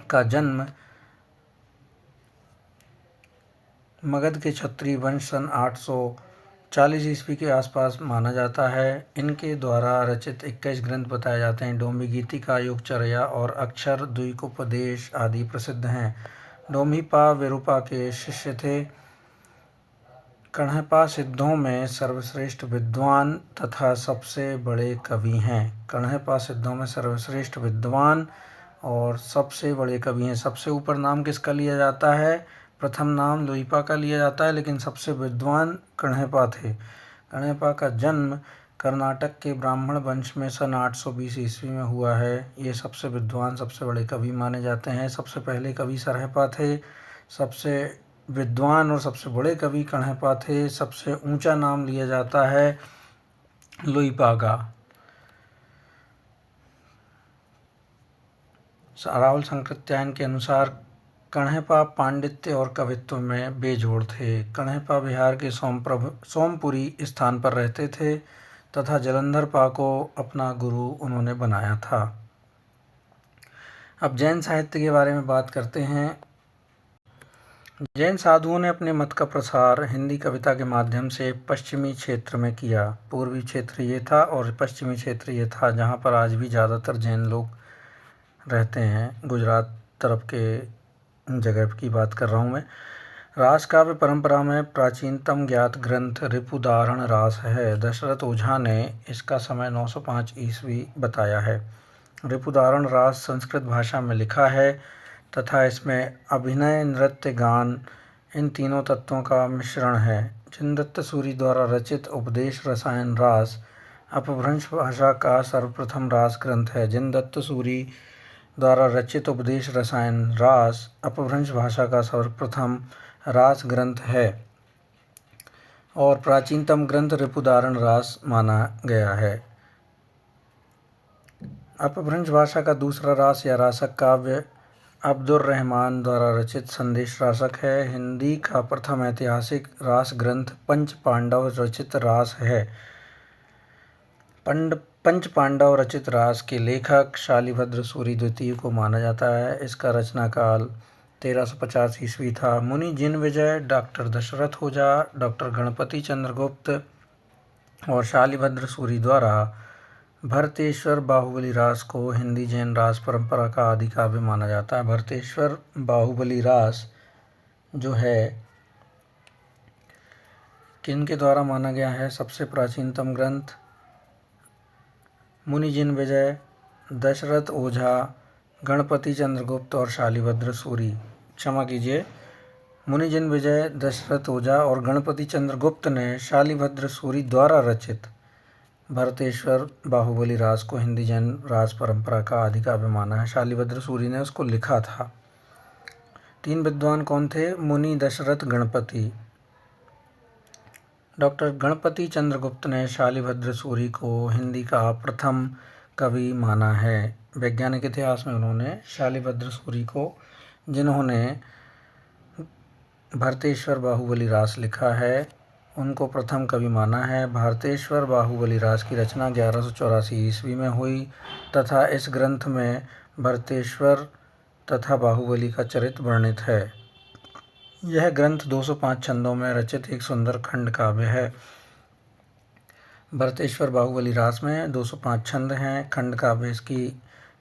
का जन्म मगध के क्षत्रिय वंश सन 840 ईस्वी के आसपास माना जाता है। इनके द्वारा रचित 21 ग्रंथ बताए जाते हैं। डोम्बी गीतिका, युगचर्या और अक्षर द्विकोपदेश आदि प्रसिद्ध हैं। डोम्भीपा विरूपा के शिष्य थे। कण्हपा सिद्धों में सर्वश्रेष्ठ विद्वान तथा सबसे बड़े कवि हैं। कण्हपा सिद्धों में सर्वश्रेष्ठ विद्वान और सबसे बड़े कवि हैं। सबसे ऊपर नाम किसका लिया जाता है? प्रथम नाम लोईपा का लिया जाता है, लेकिन सबसे विद्वान कण्हपा थे। कण्हपा का जन्म कर्नाटक के ब्राह्मण वंश में सन 820 ईस्वी में हुआ है। ये सबसे विद्वान, सबसे बड़े कवि माने जाते हैं। सबसे पहले कवि सरहपा थे। सबसे विद्वान और सबसे बड़े कवि कण्हपा थे। सबसे ऊंचा नाम लिया जाता है लोईपा का। राहुल संकृत्यायन के अनुसार कण्हपा पांडित्य और कवित्व में बेजोड़ थे। कण्हपा बिहार के सोमपुरी स्थान पर रहते थे तथा जलंधरपा को अपना गुरु उन्होंने बनाया था। अब जैन साहित्य के बारे में बात करते हैं। जैन साधुओं ने अपने मत का प्रसार हिंदी कविता के माध्यम से पश्चिमी क्षेत्र में किया। पूर्वी क्षेत्र ये था और पश्चिमी क्षेत्र ये था जहाँ पर आज भी ज़्यादातर जैन लोग रहते हैं। गुजरात तरफ के जगह की बात कर रहा हूँ मैं। रास काव्य परंपरा में प्राचीनतम ज्ञात ग्रंथ रिपुदारण रास है। दशरथ ओझा ने इसका समय 905 ईस्वी बताया है। रिपुदारण रास संस्कृत भाषा में लिखा है तथा इसमें अभिनय, नृत्य, गान इन तीनों तत्वों का मिश्रण है। जिनदत्त सूरि द्वारा रचित उपदेश रसायन रास अपभ्रंश भाषा का सर्वप्रथम रास ग्रंथ है। जिनदत्त सूरि द्वारा रचित उपदेश रसायन रास अपभ्रंश भाषा का सर्वप्रथम रास ग्रंथ है और प्राचीनतम ग्रंथ रिपुदारण रास माना गया है। अपभ्रंश भाषा का दूसरा रास या रासक काव्य अब्दुर रहमान द्वारा रचित संदेश रासक है। हिंदी का प्रथम ऐतिहासिक रास ग्रंथ पंच पांडव रचित रास है। पंच पांडव रचित रास के लेखक शालिभद्र सूरि द्वितीय को माना जाता है। इसका रचना काल 1350 ईस्वी था। मुनि जिनविजय, डॉक्टर दशरथ ओझा, डॉक्टर गणपति चंद्रगुप्त और शालिभद्र सूरि द्वारा भरतेश्वर बाहुबली रास को हिंदी जैन रास परंपरा का आदि काव्य माना जाता है। भरतेश्वर बाहुबली रास जो है किनके द्वारा माना गया है? सबसे प्राचीनतम ग्रंथ मुनि जिनविजय, दशरथ ओझा, गणपति चंद्रगुप्त और शालिभद्र सूरि। क्षमा कीजिए, मुनि जिनविजय, दशरथ ओझा और गणपति चंद्रगुप्त ने शालिभद्र सूरि द्वारा रचित भरतेश्वर बाहुबली रास को हिंदी जैन रास परंपरा का आदि काव्य माना है। शालिभद्र सूरि ने उसको लिखा था। 3 विद्वान कौन थे? मुनि, दशरथ, गणपति। डॉक्टर गणपति चंद्रगुप्त ने शालिभद्र सूरि को हिंदी का प्रथम कवि माना है। वैज्ञानिक इतिहास में उन्होंने शालिभद्र सूरि को, जिन्होंने भरतेश्वर बाहुबली रास लिखा है, उनको प्रथम कवि माना है। भरतेश्वर बाहुबली रास की रचना 1184 ईस्वी में हुई तथा इस ग्रंथ में भरतेश्वर तथा बाहुबली का चरित्र वर्णित है। यह ग्रंथ 205 छंदों में रचित एक सुंदर खंड काव्य है। भरतेश्वर बाहुबली रास में 205 छंद हैं। खंड काव्य इसकी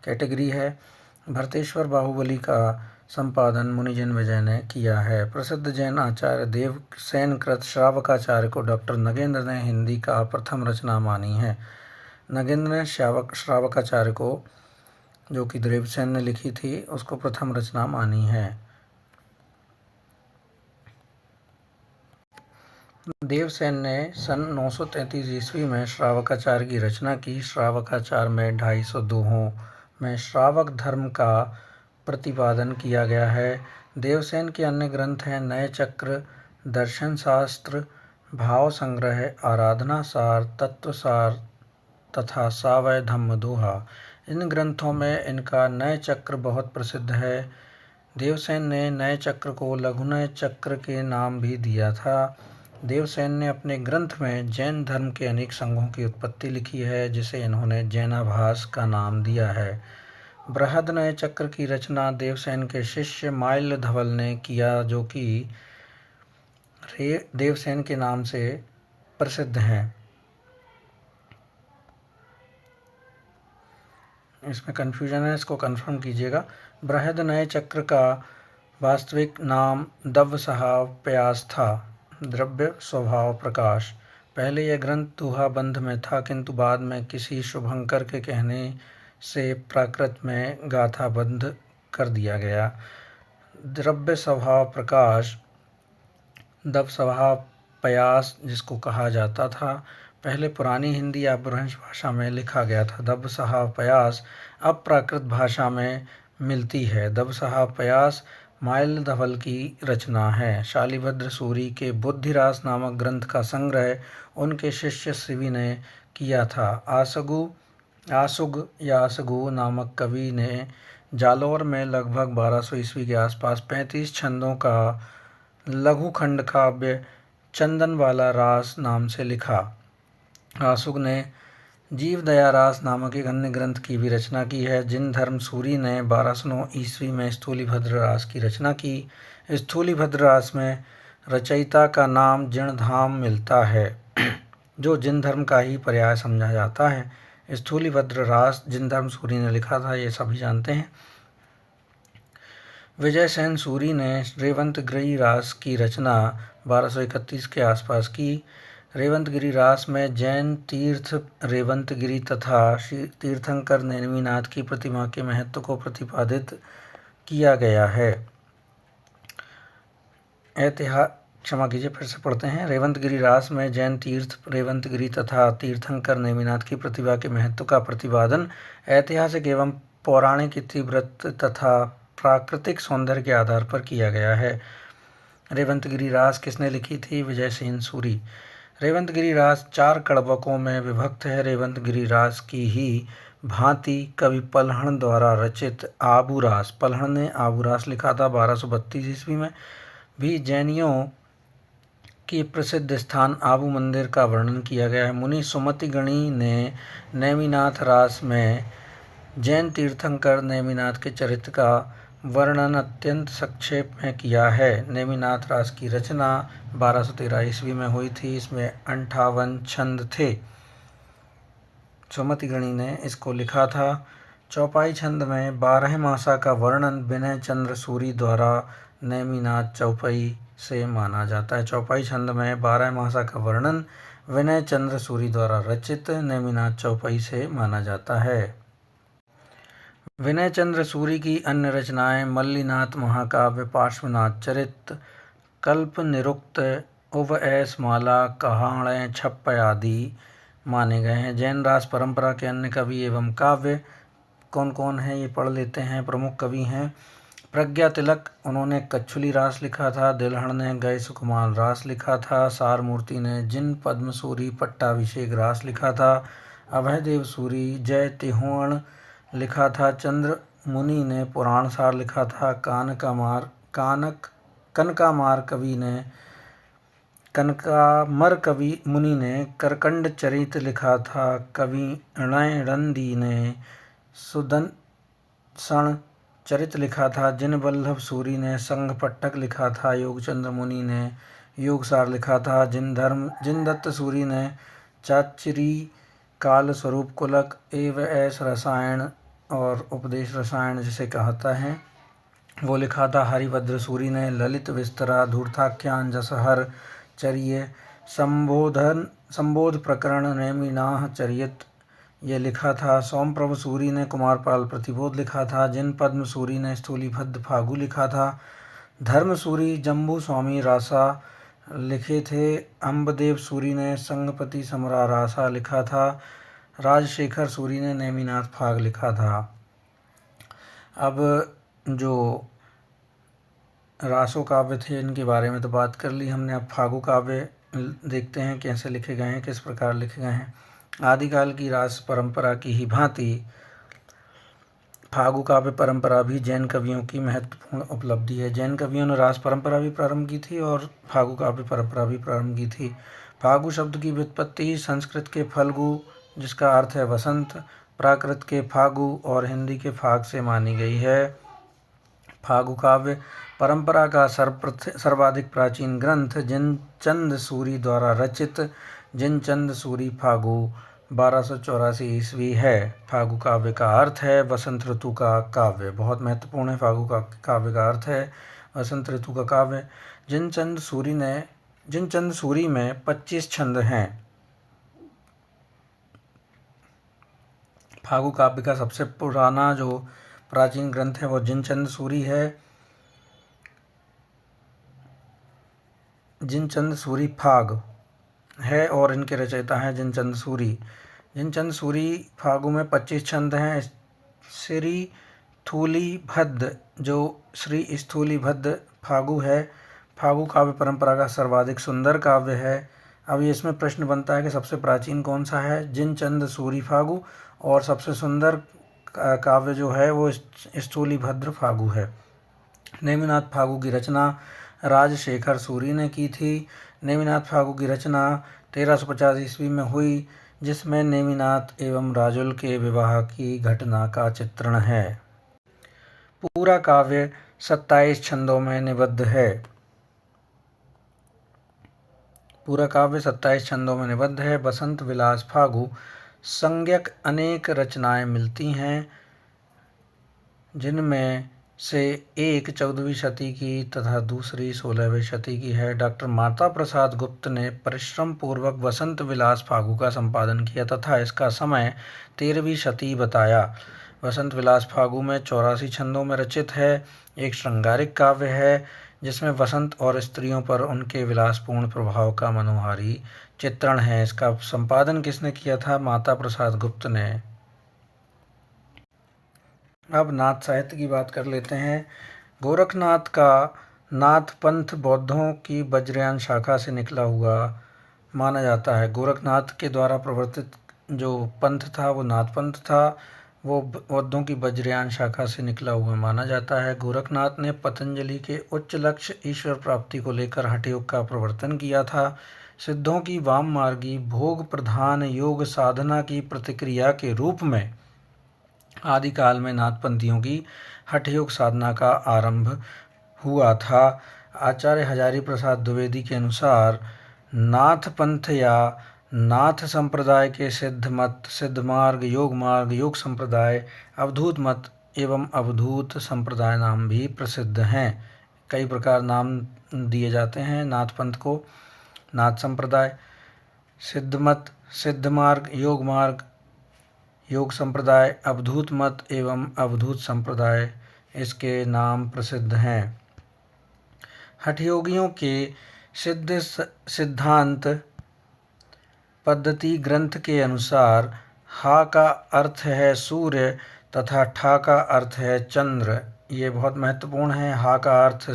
कैटेगरी है। भरतेश्वर बाहुबली का संपादन मुनिजन विजय ने किया है। प्रसिद्ध जैन आचार्य देवसेन कृत श्रावकाचार्य को डॉक्टर नगेंद्र ने हिंदी का प्रथम रचना मानी है। नगेंद्र ने श्रावकाचार्य को, जो कि देवसेन ने लिखी थी, उसको प्रथम रचना मानी है। देवसेन ने सन 933 ईस्वी में श्रावकाचार्य की रचना की। श्रावकाचार्य में 250 दोहों में श्रावक धर्म का प्रतिपादन किया गया है। देवसेन के अन्य ग्रंथ हैं नए चक्र, दर्शन शास्त्र, भाव संग्रह, आराधना सार, तत्व सार तथा सावय धम्म दोहा। इन ग्रंथों में इनका नए चक्र बहुत प्रसिद्ध है। देवसेन ने नए चक्र को लघुनय चक्र के नाम भी दिया था। देवसेन ने अपने ग्रंथ में जैन धर्म के अनेक संघों की उत्पत्ति लिखी है, जिसे इन्होंने जैनाभास का नाम दिया है। बृहदनय चक्र की रचना देवसेन के शिष्य माल्य धवल ने किया, जो कि देवसेन के नाम से प्रसिद्ध हैं। इसमें कन्फ्यूजन है, इसको कंफर्म कीजिएगा। बृहदनय चक्र का वास्तविक नाम दव्वसहाव्यास था, द्रव्य स्वभाव प्रकाश। पहले यह ग्रंथ दोहाबंध में था, किंतु बाद में किसी शुभंकर के कहने से प्राकृत में गाथाबंध कर दिया गया। द्रव्य स्वभाव प्रकाश दव्वसहाव्यास जिसको कहा जाता था, पहले पुरानी हिंदी या अपभ्रंश भाषा में लिखा गया था। दव्वसहाव्यास अब प्राकृत भाषा में मिलती है। दव्वसहाव्यास माल्य धवल की रचना है। शालिभद्र सूरी के बुद्धिरास नामक ग्रंथ का संग्रह उनके शिष्य शिवी ने किया था। आसुग या आसगु नामक कवि ने जालौर में लगभग 1200 ईस्वी के आसपास 35 छंदों का लघु खंड काव्य चंदनवाला रास नाम से लिखा। आसुग ने जीवदया रास नामक एक अन्य ग्रंथ की भी रचना की है। जिन धर्म सूरी ने 1209 ईस्वी में स्थूलीभद्र रास की रचना की। स्थूलीभद्र रास में रचयिता का नाम जिणधाम मिलता है, जो जिनधर्म का ही पर्याय समझा जाता है। स्थूलीभद्र रास जिनधर्म सूरी ने लिखा था, ये सभी जानते हैं। विजयसेन सूरी ने रेवंतगिरी रास की रचना 1231 के आसपास की। रेवंतगिरी रास में जैन तीर्थ रेवंतगिरी तथा तीर्थंकर नेमिनाथ की प्रतिमा के महत्व को प्रतिपादित किया गया है। क्षमा कीजिए, फिर से पढ़ते हैं। रेवंतगिरी रास में जैन तीर्थ रेवंतगिरी तथा तीर्थंकर नेमिनाथ की प्रतिभा के महत्व का प्रतिपादन ऐतिहासिक एवं पौराणिक इतिवृत्त तथा प्राकृतिक सौंदर्य के आधार पर किया गया है। रेवंतगिरी रास किसने लिखी थी? विजयसेन सूरी। रेवंतगिरी रास 4 कड़बकों में विभक्त है। रेवंतगिरी रास की ही भांति कवि पलहण द्वारा रचित आबूरास, पलहण ने आबूरास लिखा था 1232 ईस्वी में, भी जैनियों की प्रसिद्ध स्थान आबू मंदिर का वर्णन किया गया है। मुनि सुमतिगणी ने नेमिनाथ रास में जैन तीर्थंकर नेमिनाथ के चरित्र का वर्णन अत्यंत संक्षेप में किया है। नेमिनाथ रास की रचना 1213 ईस्वी में हुई थी। इसमें 58 छंद थे। सुमतिगणी ने इसको लिखा था। चौपाई छंद में 12 मासा का वर्णन विनय चंद्र सूरी द्वारा नेमिनाथ चौपाई से माना जाता है। चौपाई छंद में 12 मासा का वर्णन विनय चंद्र सूरी द्वारा रचित नेमिनाथ चौपाई से माना जाता है। विनय चंद्र सूरी की अन्य रचनाएं मल्लिनाथ महाकाव्य, पार्श्वनाथ चरित, कल्प निरुक्त, उवऐस माला, कहाणे छप्प आदि माने गए हैं। जैन रास परंपरा के अन्य कवि एवं काव्य कौन कौन हैं ये पढ़ लेते हैं। प्रमुख कवि हैं प्रज्ञा तिलक, उन्होंने कच्छुली रास लिखा था। दिलहण ने गय सुकुमार रास लिखा था। सारमूर्ति ने जिन पद्मसूरी पट्टाभिषेक रास लिखा था। अभयदेव सूरी जय तिहुअण लिखा था। चंद्र मुनि ने पुराण सार लिखा था। कनकामर कवि मुनि ने करकंड चरित लिखा था। कवि णयडंदी ने सुदर्शन चरित लिखा था। जिन वल्लभ सूरी ने संघपट्टक लिखा था। योगचंद्र मुनि ने योगसार लिखा था। जिन दत्त सूरी ने चाचरी काल स्वरूप कुलक एव एस रसायन और उपदेश रसायन जिसे कहता है वो लिखा था हरिभद्र सूरी ने। ललित विस्तरा धूर्ताख्यान जसहर चर्य संबोध प्रकरण नेमिनाह चरित ये लिखा था। सोमप्रभ सूरी ने कुमारपाल प्रतिबोध लिखा था। जिन पद्म सूरी ने स्थूलीभद्र फागु लिखा था। धर्म सूरी जम्बू स्वामी रासा लिखे थे। अम्बदेव सूरी ने संगपति समरा रासा लिखा था। राजशेखर सूरी ने नेमिनाथ फाग लिखा था। अब जो रासो काव्य थे इनके बारे में तो बात कर ली हमने। अब फागु काव्य देखते हैं कैसे लिखे गए हैं, किस प्रकार लिखे गए हैं। आदिकाल की रास परंपरा की ही भांति फागु काव्य परंपरा भी जैन कवियों की महत्वपूर्ण उपलब्धि है। जैन कवियों ने रास परंपरा भी प्रारंभ की थी और फागु काव्य परंपरा भी प्रारंभ की थी। फागु शब्द की व्युत्पत्ति संस्कृत के फल्गु जिसका अर्थ है वसंत, प्राकृत के फागु और हिंदी के फाग से मानी गई है। फागु काव्य परंपरा का सर्वाधिक प्राचीन ग्रंथ जिनचंद सूरी द्वारा रचित जिनचंद सूरी फागु 1284 ईस्वी है। फागु काव्य का अर्थ है वसंत ऋतु का काव्य। बहुत महत्वपूर्ण है। फागु का काव्य का अर्थ है वसंत ऋतु का काव्य। जिनचंद सूरी में 25 छंद हैं। फागु काव्य का सबसे पुराना जो प्राचीन ग्रंथ है वो जिनचंद सूरी है। जिनचंद सूरी फाग है और इनके रचयिता हैं जिनचंद सूरी। जिनचंद सूरी फागु में 25 छंद हैं। श्री स्थूलीभद्र जो श्री स्थूलीभद्र फागु है फागु काव्य परंपरा का सर्वाधिक सुंदर काव्य है। अब इसमें प्रश्न बनता है कि सबसे प्राचीन कौन सा है, जिनचंद सूरी फागु, और सबसे सुंदर काव्य जो है वो स्थूलीभद्र फागु है। नेमिनाथ फागु की रचना राजशेखर सूरी ने की थी। नेमिनाथ फागु की रचना 1350 ईस्वी में हुई जिसमें नेमिनाथ एवं राजुल के विवाह की घटना का चित्रण है। पूरा काव्य 27 छंदों में निबद्ध है। पूरा काव्य 27 छंदों में निबद्ध है। बसंत विलास फागु संज्ञक अनेक रचनाएं मिलती हैं जिनमें से एक 14वीं शती की तथा दूसरी 16वीं शती की है। डॉक्टर माता प्रसाद गुप्त ने परिश्रम पूर्वक वसंत विलास फागु का संपादन किया तथा इसका समय 13वीं शती बताया। वसंत विलास फागु में 84 छंदों में रचित है। एक श्रृंगारिक काव्य है जिसमें वसंत और स्त्रियों पर उनके विलासपूर्ण प्रभाव का मनोहारी चित्रण है। इसका संपादन किसने किया था? माता प्रसाद गुप्त ने। अब नाथ साहित्य की बात कर लेते हैं। गोरखनाथ का नाथ पंथ बौद्धों की वज्रयान शाखा से निकला हुआ माना जाता है। गोरखनाथ के द्वारा प्रवर्तित जो पंथ था वो नाथ पंथ था, वो बौद्धों की वज्रयान शाखा से निकला हुआ माना जाता है। गोरखनाथ ने पतंजलि के उच्च लक्ष्य ईश्वर प्राप्ति को लेकर हठयोग का प्रवर्तन किया था। सिद्धों की वाम मार्गी भोग प्रधान योग साधना की प्रतिक्रिया के रूप में आदिकाल में नाथपंथियों की हठयोग साधना का आरंभ हुआ था। आचार्य हजारी प्रसाद द्विवेदी के अनुसार नाथ पंथ या नाथ संप्रदाय के सिद्ध मत, सिद्ध मार्ग, योग संप्रदाय, अवधूत मत एवं अवधूत संप्रदाय नाम भी प्रसिद्ध हैं। कई प्रकार नाम दिए जाते हैं नाथ पंथ को। नाथ संप्रदाय, सिद्ध मत, सिद्ध मार्ग, योग संप्रदाय, अवधूत मत एवं अवधूत संप्रदाय इसके नाम प्रसिद्ध हैं। हठयोगियों के सिद्ध सिद्धांत पद्धति ग्रंथ के अनुसार हा का अर्थ है सूर्य तथा ठा का अर्थ है चंद्र। ये बहुत महत्वपूर्ण है। हा का अर्थ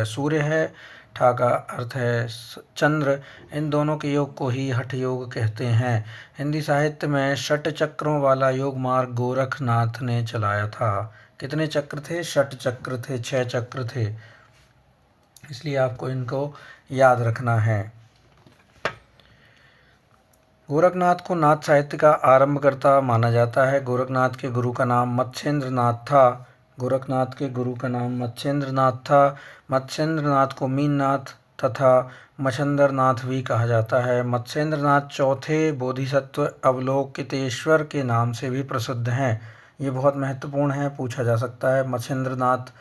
सूर्य है, ठा का अर्थ है चंद्र। इन दोनों के योग को ही हठ योग कहते हैं। हिंदी साहित्य में षट चक्रों वाला योग मार्ग गोरखनाथ ने चलाया था। कितने चक्र थे? षट चक्र थे, 6 चक्र थे। इसलिए आपको इनको याद रखना है। गोरखनाथ को नाथ साहित्य का आरंभकर्ता माना जाता है। गोरखनाथ के गुरु का नाम मत्स्येंद्रनाथ था। गोरखनाथ के गुरु का नाम मत्स्येंद्रनाथ था। मत्स्येंद्रनाथ को मीननाथ तथा मच्छंद्रनाथ भी कहा जाता है। मत्स्येंद्रनाथ चौथे बोधिसत्व अवलोकितेश्वर के नाम से भी प्रसिद्ध हैं। ये बहुत महत्वपूर्ण है, पूछा जा सकता है। मत्स्येंद्रनाथ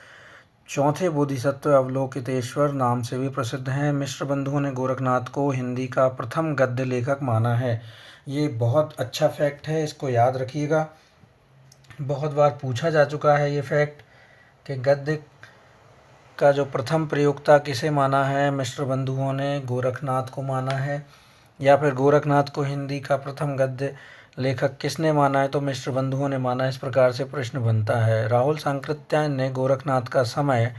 चौथे बोधिसत्व अवलोकितेश्वर नाम से भी प्रसिद्ध हैं। मिश्र बंधुओं ने गोरखनाथ को हिंदी का प्रथम गद्य लेखक माना है। ये बहुत अच्छा फैक्ट है, इसको याद रखिएगा। बहुत बार पूछा जा चुका है ये फैक्ट कि गद्य का जो प्रथम प्रयोक्ता किसे माना है, मिश्र बंधुओं ने गोरखनाथ को माना है। या फिर गोरखनाथ को हिंदी का प्रथम गद्य लेखक किसने माना है, तो मिश्र बंधुओं ने माना। इस प्रकार से प्रश्न बनता है। राहुल सांकृत्यायन ने गोरखनाथ का समय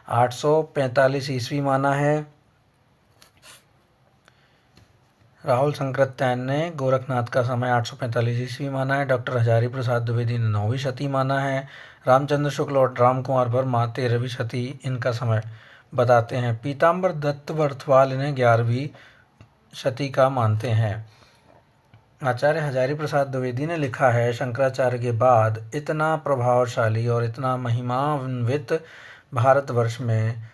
845 ईस्वी माना है। राहुल सांकृत्यायन ने गोरखनाथ का समय 845 ईस्वी माना है। डॉक्टर हजारी प्रसाद द्विवेदी ने 9वीं शती माना है। रामचंद्र शुक्ल और राम कुमार वर्मा 13वीं शती इनका समय बताते हैं। पीताम्बर दत्त बर्थवाल इन्हें 11वीं शती का मानते हैं। आचार्य हजारी प्रसाद द्विवेदी ने लिखा है, शंकराचार्य के बाद इतना प्रभावशाली और इतना महिमान्वित भारतवर्ष में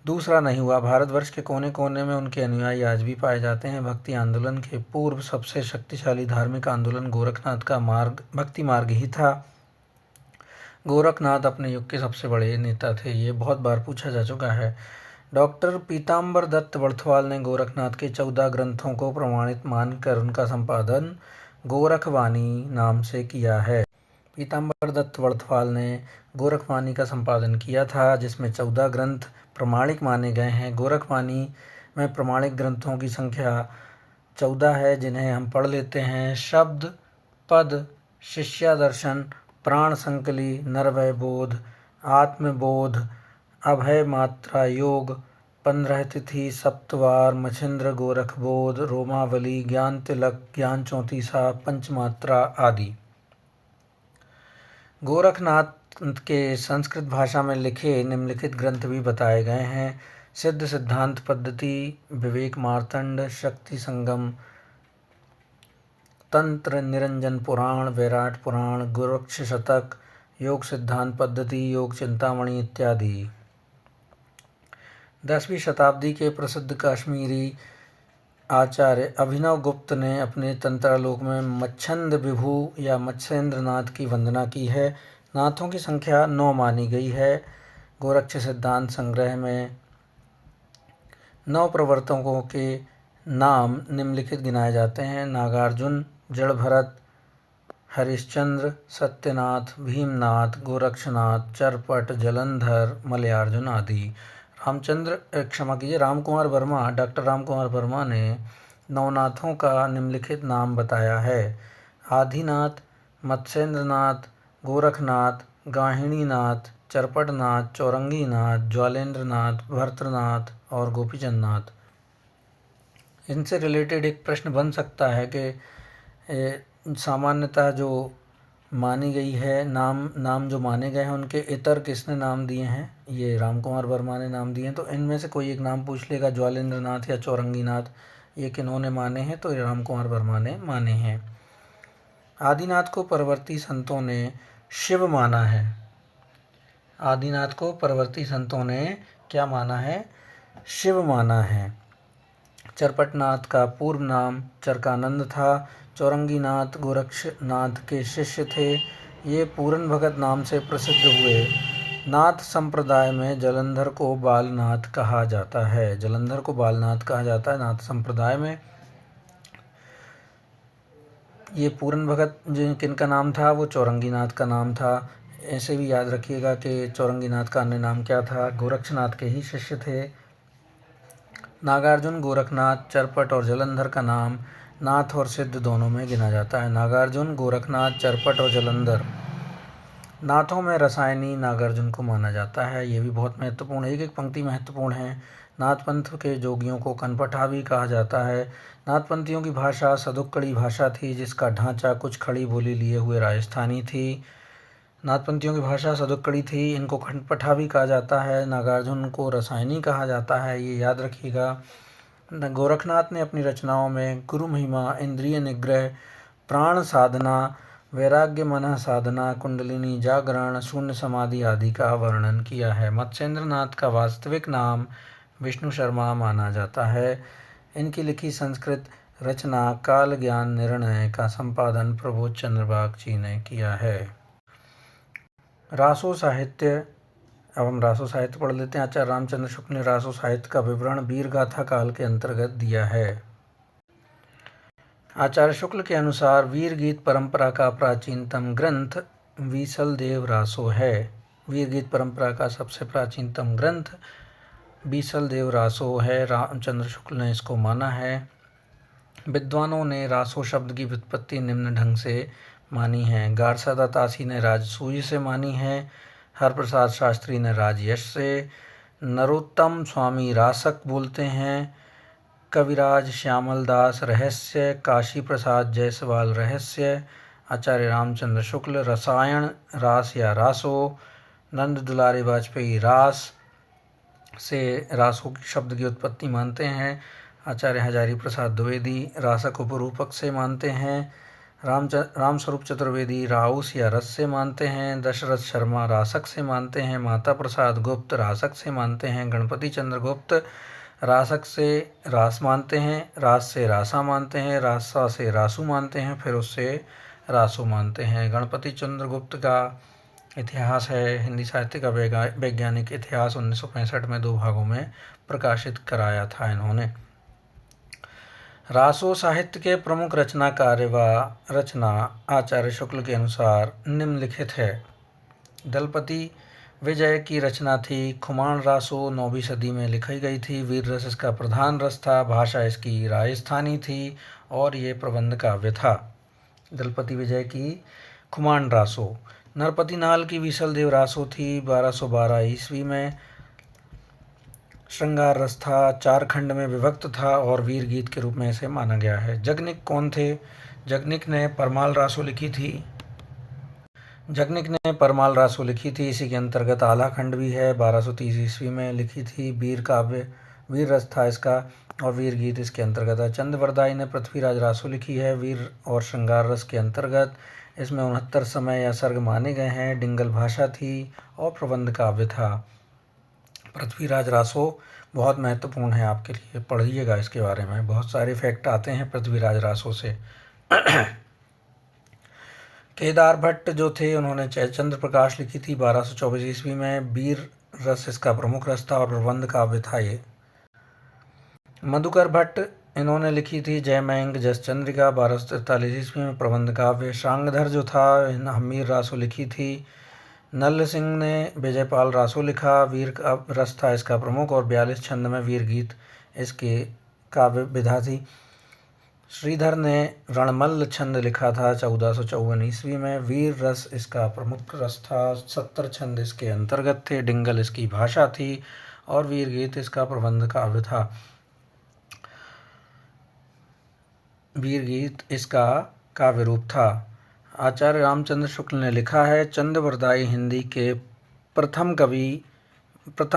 दूसरा नहीं हुआ। भारतवर्ष के कोने कोने में उनके अनुयायी आज भी पाए जाते हैं। भक्ति आंदोलन के पूर्व सबसे शक्तिशाली धार्मिक आंदोलन गोरखनाथ का भक्ति मार्ग ही था। गोरखनाथ अपने युग के सबसे बड़े नेता थे। ये बहुत बार पूछा जा चुका है। डॉक्टर पीताम्बर दत्त बर्थवाल ने गोरखनाथ के 14 ग्रंथों को प्रमाणित मानकर उनका संपादन गोरखवाणी नाम से किया है। पीताम्बर दत्त बर्थवाल ने गोरखवाणी का संपादन किया था, जिसमें 14 ग्रंथ प्रमाणिक माने गए हैं। गोरखवाणी में प्रमाणिक ग्रंथों की संख्या 14 है, जिन्हें हम पढ़ लेते हैं। शब्द पद, शिष्यादर्शन, प्राण संकली, नरवय बोध, आत्मबोध, अभय मात्रा योग, 15 तिथि, सप्तवार, मच्छिंद्र गोरख बोध, रोमावली, ज्ञान तिलक, ज्ञान चौतीसा, पंचमात्रा आदि। गोरखनाथ के संस्कृत भाषा में लिखे निम्नलिखित ग्रंथ भी बताए गए हैं। सिद्ध सिद्धांत पद्धति, विवेक मार्तंड, शक्ति संगम, तंत्र निरंजन पुराण, वैराट पुराण, गोरक्ष शतक, योग सिद्धांत पद्धति, योग चिंतामणि इत्यादि। 10वीं शताब्दी के प्रसिद्ध काश्मीरी आचार्य अभिनव गुप्त ने अपने तंत्रालोक में मच्छंद विभु या मत्स्येंद्रनाथ की वंदना की है। नाथों की संख्या 9 मानी गई है। गोरक्ष सिद्धांत संग्रह में 9 प्रवर्तकों के नाम निम्नलिखित गिनाए जाते हैं। नागार्जुन, जड़भरत, हरिश्चंद्र, सत्यनाथ, भीमनाथ, गोरक्षनाथ, चरपट, जलंधर, मलयार्जुन आदि। राम कुमार वर्मा, डॉक्टर राम कुमार वर्मा ने नवनाथों का निम्नलिखित नाम बताया है। आदिनाथ, मत्स्येंद्रनाथ, गोरखनाथ, गाहिणीनाथ, चरपटनाथ, चौरंगीनाथ, ज्वालेंद्रनाथ, भर्तृनाथ और गोपीचंदनाथ। इनसे रिलेटेड एक प्रश्न बन सकता है कि सामान्यतः जो मानी गई है नाम जो माने गए हैं, उनके इतर किसने नाम दिए हैं? ये राम कुमार वर्मा ने नाम दिए हैं। तो इनमें से कोई एक नाम पूछ लेगा, ज्वालेंद्रनाथ या चौरंगीनाथ, ये किन्होंने माने हैं? तो राम कुमार वर्मा ने माने हैं। आदिनाथ को परवर्ती संतों ने शिव माना है। आदिनाथ को परवर्ती संतों ने क्या माना है? शिव माना है। चरपटनाथ का पूर्व नाम चरकानंद था। चौरंगीनाथ गोरक्षनाथ के शिष्य थे। ये पूरन भगत नाम से प्रसिद्ध हुए। नाथ संप्रदाय में जलंधर को बालनाथ कहा जाता है। जलंधर को बालनाथ कहा जाता है नाथ संप्रदाय में। ये पूरन भगत किनका नाम था? वो चौरंगीनाथ का नाम था। ऐसे भी याद रखिएगा कि चौरंगीनाथ का अन्य नाम क्या था? गोरक्षनाथ के ही शिष्य थे। नागार्जुन, गोरखनाथ, चरपट और जलंधर का नाम नाथ और सिद्ध दोनों में गिना जाता है। नागार्जुन, गोरखनाथ, चरपट और जलंधर। नाथों में रसायनी नागार्जुन को माना जाता है। ये भी बहुत महत्वपूर्ण है, एक एक पंक्ति महत्वपूर्ण है। नाथपंथ के जोगियों को कनपठा भी कहा जाता है। नाथपंथियों की भाषा सदुक्कड़ी भाषा थी, जिसका ढांचा कुछ खड़ी बोली लिए हुए राजस्थानी थी। नाथपंथियों की भाषा सदुक्कड़ी थी, इनको कनपठा भी कहा जाता है। नागार्जुन को रसायनी कहा जाता है, ये याद रखिएगा। गोरखनाथ ने अपनी रचनाओं में गुरु महिमा, इंद्रिय निग्रह, प्राण साधना, वैराग्य मन साधना, कुंडलिनी जागरण, शून्य समाधि आदि का वर्णन किया है। मत्स्येंद्रनाथ का वास्तविक नाम विष्णु शर्मा माना जाता है। इनकी लिखी संस्कृत रचना काल ज्ञान निर्णय का संपादन प्रबोध चंद्र बागची ने किया है। रासो साहित्य। अब हम रासो साहित्य पढ़ लेते हैं। आचार्य रामचंद्र शुक्ल ने रासो साहित्य का विवरण वीर गाथा काल के अंतर्गत दिया है। आचार्य शुक्ल के अनुसार वीर गीत परंपरा का प्राचीनतम ग्रंथ बीसलदेव रासो है। वीर गीत परंपरा का सबसे प्राचीनतम ग्रंथ बीसलदेव रासो है। रामचंद्र शुक्ल ने इसको माना है। विद्वानों ने रासो शब्द की व्युत्पत्ति निम्न ढंग से मानी है। गारसादा तासी ने राजसूय से मानी है। हरप्रसाद शास्त्री ने राजयश से। नरोत्तम स्वामी रासक बोलते हैं। कविराज श्यामल दास रहस्य। काशी प्रसाद जायसवाल रहस्य। आचार्य रामचंद्र शुक्ल रसायन रास या रासो। नंद दुलारे वाजपेयी रास से रासो की शब्द की उत्पत्ति मानते हैं। आचार्य हजारी प्रसाद द्विवेदी रासक उपरूपक से मानते हैं। रामस्वरूप चतुर्वेदी राउस या रस से मानते हैं। दशरथ शर्मा रासक से मानते हैं। माता प्रसाद गुप्त रासक से मानते हैं। गणपति चंद्र गुप्त रासक से रास मानते हैं। रास से रासा मानते हैं। रासा से रासू मानते हैं। फिर उससे रासो मानते हैं। गणपति चंद्र गुप्त का इतिहास है हिंदी साहित्य का वैज्ञानिक इतिहास 1965 में 2 भागों में प्रकाशित कराया था इन्होंने। रासो साहित्य के प्रमुख रचनाकार व रचना आचार्य शुक्ल के अनुसार निम्नलिखित है। दलपति विजय की रचना थी। खुमान रासो 9वीं सदी में लिखी गई थी। वीर रस इसका प्रधान रस था। भाषा इसकी राजस्थानी थी और ये प्रबंध काव्य था। दलपति विजय की खुमान रासो। नरपति नाल की बीसलदेव रासो थी। 1212 ईस्वी में श्रृंगार रस था। 4 खंड में विभक्त था और वीर गीत के रूप में इसे माना गया है। जगनिक कौन थे? जगनिक ने परमाल रासो लिखी थी। इसी के अंतर्गत आला खंड भी है। 1230 ईस्वी में लिखी थी। वीर रस था इसका और वीर गीत इसके अंतर्गत है। चंद्रवरदाई ने पृथ्वीराज रासो लिखी है वीर और श्रृंगार रस के अंतर्गत। इसमें 69 समय या सर्ग माने गए हैं। डिंगल भाषा थी और प्रबंध काव्य था। पृथ्वीराज रासो बहुत महत्वपूर्ण है आपके लिए, पढ़िएगा इसके बारे में। बहुत सारे फैक्ट आते हैं पृथ्वीराज रासो से। केदार भट्ट जो थे उन्होंने चंद्र प्रकाश लिखी थी 1224 ईस्वी में। वीर रस इसका प्रमुख रस था और प्रबंध काव्य था ये। मधुकर भट्ट इन्होंने लिखी थी जयमयंक जसचंद्रिका 1243 ईस्वी में, प्रबंध काव्य। शांगधर जो था हमीर रासो लिखी थी। नल्ल सिंह ने विजयपाल रासो लिखा। वीर का रस था इसका प्रमुख और 42 छंद में वीर गीत इसके काव्य विधा थी। श्रीधर ने रणमल्ल छंद लिखा था 1454 ईस्वी में। वीर रस इसका प्रमुख रस था। 70 छंद इसके अंतर्गत थे। डिंगल इसकी भाषा थी और वीर गीत इसका प्रबंध काव्य था। वीर गीत इसका काव्य रूप था। आचार्य रामचंद्र शुक्ल ने लिखा है चंद्रवरदाई हिंदी के प्रथम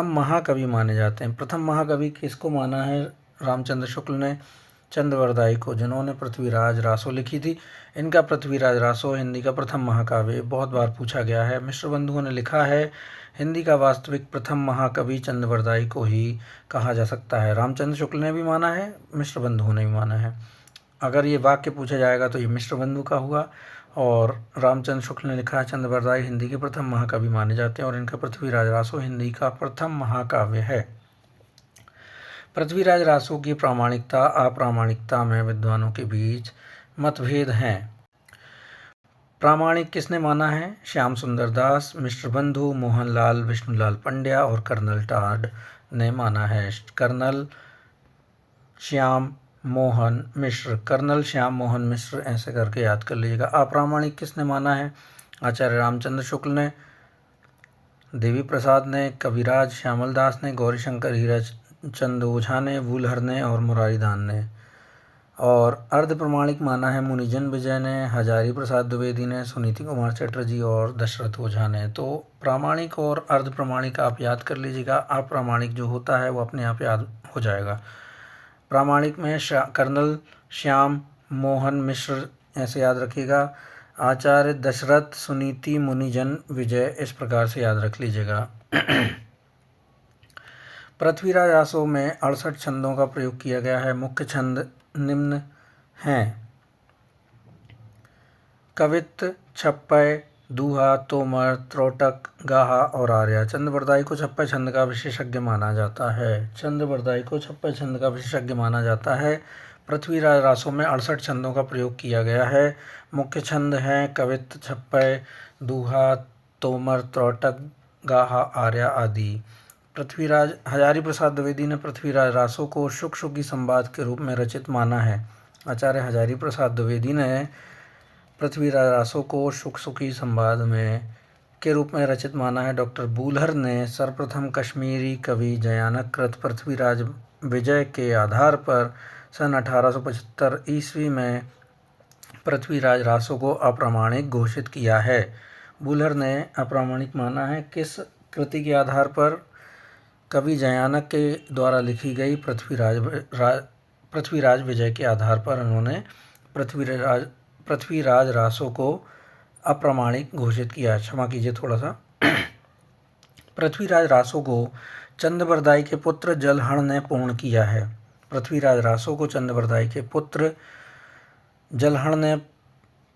महाकवि माने जाते हैं। प्रथम महाकवि किसको माना है? रामचंद्र शुक्ल ने चंद्रवरदाई को, जिन्होंने पृथ्वीराज रासो लिखी थी। इनका पृथ्वीराज रासो हिंदी का प्रथम महाकाव्य बहुत बार पूछा गया है। मिश्र बंधुओं ने लिखा है हिंदी का वास्तविक प्रथम महाकवि चंद्रवरदाई को ही कहा जा सकता है। रामचंद्र शुक्ल ने भी माना है, मिश्र बंधुओं ने भी माना है। अगर ये वाक्य पूछा जाएगा तो ये मिश्र बंधु का हुआ। और रामचंद्र शुक्ल ने लिखा है चंद्रवरदाई हिंदी के प्रथम महाकवि माने जाते हैं और इनका पृथ्वीराज रासो हिंदी का प्रथम महाकाव्य है। पृथ्वीराज रासो की प्रामाणिकता अप्रामाणिकता में विद्वानों के बीच मतभेद हैं। प्रामाणिक किसने माना है? श्याम सुंदर दास, मिश्र बंधु, मोहनलाल विष्णुलाल पंड्या और कर्नल टाड ने माना है। कर्नल श्याम मोहन मिश्र, कर्नल श्याम मोहन मिश्र ऐसे करके याद कर लीजिएगा। अप्रामाणिक किसने माना है? आचार्य रामचंद्र शुक्ल ने, देवी प्रसाद ने, कविराज श्यामल दास ने, गौरीशंकर हीराज चंद ओझा ने, वूलहर ने और मुरारीदान ने। और अर्ध प्रमाणिक माना है मुनिजन विजय ने, हजारी प्रसाद द्विवेदी ने, सुनीति कुमार चटर्जी और दशरथ ओझा ने। तो प्रामाणिक और अर्ध प्रमाणिक आप याद कर लीजिएगा। अप्रामाणिक जो होता है वो अपने आप याद हो जाएगा। प्रामाणिक में कर्नल श्याम मोहन मिश्र ऐसे याद रखिएगा। आचार्य दशरथ, सुनीति, मुनिजन विजय, इस प्रकार से याद रख लीजिएगा। पृथ्वीराज रासो में 68 छंदों का प्रयोग किया गया है। मुख्य छंद निम्न हैं: कवित्त, छप्पय, दूहा, तोमर, त्रोटक, गाहा और आर्या। चंद्रबरदाई को छप्पय छंद का विशेषज्ञ माना जाता है। चंद्रबरदाई को छप्पय छंद का विशेषज्ञ माना जाता है। पृथ्वीराज रासो में 68 छंदों का प्रयोग किया गया है। मुख्य छंद हैं कवित्त, छप्पय, दूहा, तोमर, त्रोटक, गाहा, आर्या आदि। पृथ्वीराज हजारी प्रसाद द्विवेदी ने पृथ्वीराज रासो को शुक शुकी संवाद के रूप में रचित माना है। आचार्य हजारी प्रसाद द्विवेदी ने पृथ्वीराज रासो को शुक शुकी संवाद में के रूप में रचित माना है। डॉक्टर बूलहर ने सर्वप्रथम कश्मीरी कवि जयानक कृत पृथ्वीराज विजय के आधार पर सन 1875 ईस्वी में पृथ्वीराज रासो को अप्रामाणिक घोषित किया है। बूलहर ने अप्रामाणिक माना है किस कृति के आधार पर? कवि जयानक के द्वारा लिखी गई पृथ्वीराज विजय के आधार पर उन्होंने पृथ्वीराज रासो को अप्रामाणिक घोषित किया। क्षमा कीजिए थोड़ा सा। पृथ्वीराज रासो को चंद्रबरदाई के पुत्र जलहण ने पूर्ण किया है। पृथ्वीराज रासो को चंद्रबरदाई के पुत्र जलहण ने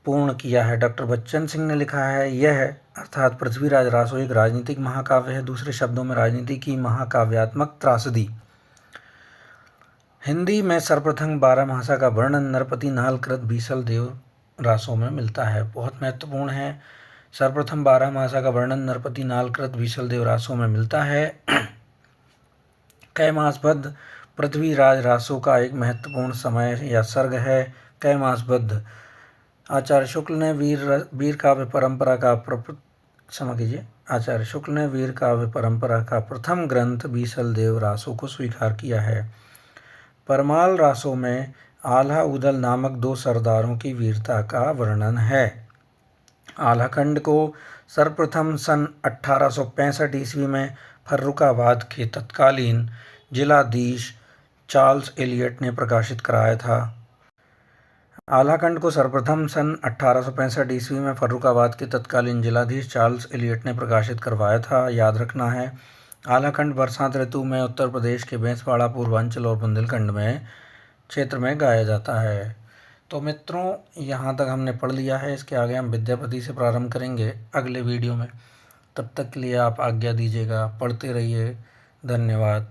पूर्ण किया है। डॉक्टर बच्चन सिंह ने लिखा है, यह अर्थात पृथ्वीराज रासो एक राजनीतिक महाकाव्य है। दूसरे शब्दों में राजनीति की महाकाव्यात्मक त्रासदी। हिंदी में सर्वप्रथम 12 मासा का वर्णन नरपति नाल कृत बीसल देव रासो में मिलता है। बहुत महत्वपूर्ण है। सर्वप्रथम 12 मासा का वर्णन नरपति नाल कृत बीसल देव रासो में मिलता है। कैमासबद्ध पृथ्वीराज रासो का एक महत्वपूर्ण समय या सर्ग है। कैमासबद्ध आचार्य शुक्ल ने वीर काव्य परंपरा का प्रथम ग्रंथ बीसल देव रासो को स्वीकार किया है। परमाल रासो में आल्हा उदल नामक 2 सरदारों की वीरता का वर्णन है। आल्हाखंड को सर्वप्रथम सन 1865 ईस्वी में फर्रुखाबाद के तत्कालीन जिलाधीश चार्ल्स एलियट ने प्रकाशित कराया था। आल्हाखंड को सर्वप्रथम सन 1865 ईस्वी में फर्रुखाबाद के तत्कालीन जिलाधीश चार्ल्स एलियट ने प्रकाशित करवाया था। याद रखना है। आल्हाखंड बरसात ऋतु में उत्तर प्रदेश के बेंसवाड़ा, पूर्वांचल और बुंदेलखंड में क्षेत्र में गाया जाता है। तो मित्रों, यहाँ तक हमने पढ़ लिया है। इसके आगे हम विद्यापति से प्रारंभ करेंगे अगले वीडियो में। तब तक के लिए आप आज्ञा दीजिएगा। पढ़ते रहिए। धन्यवाद।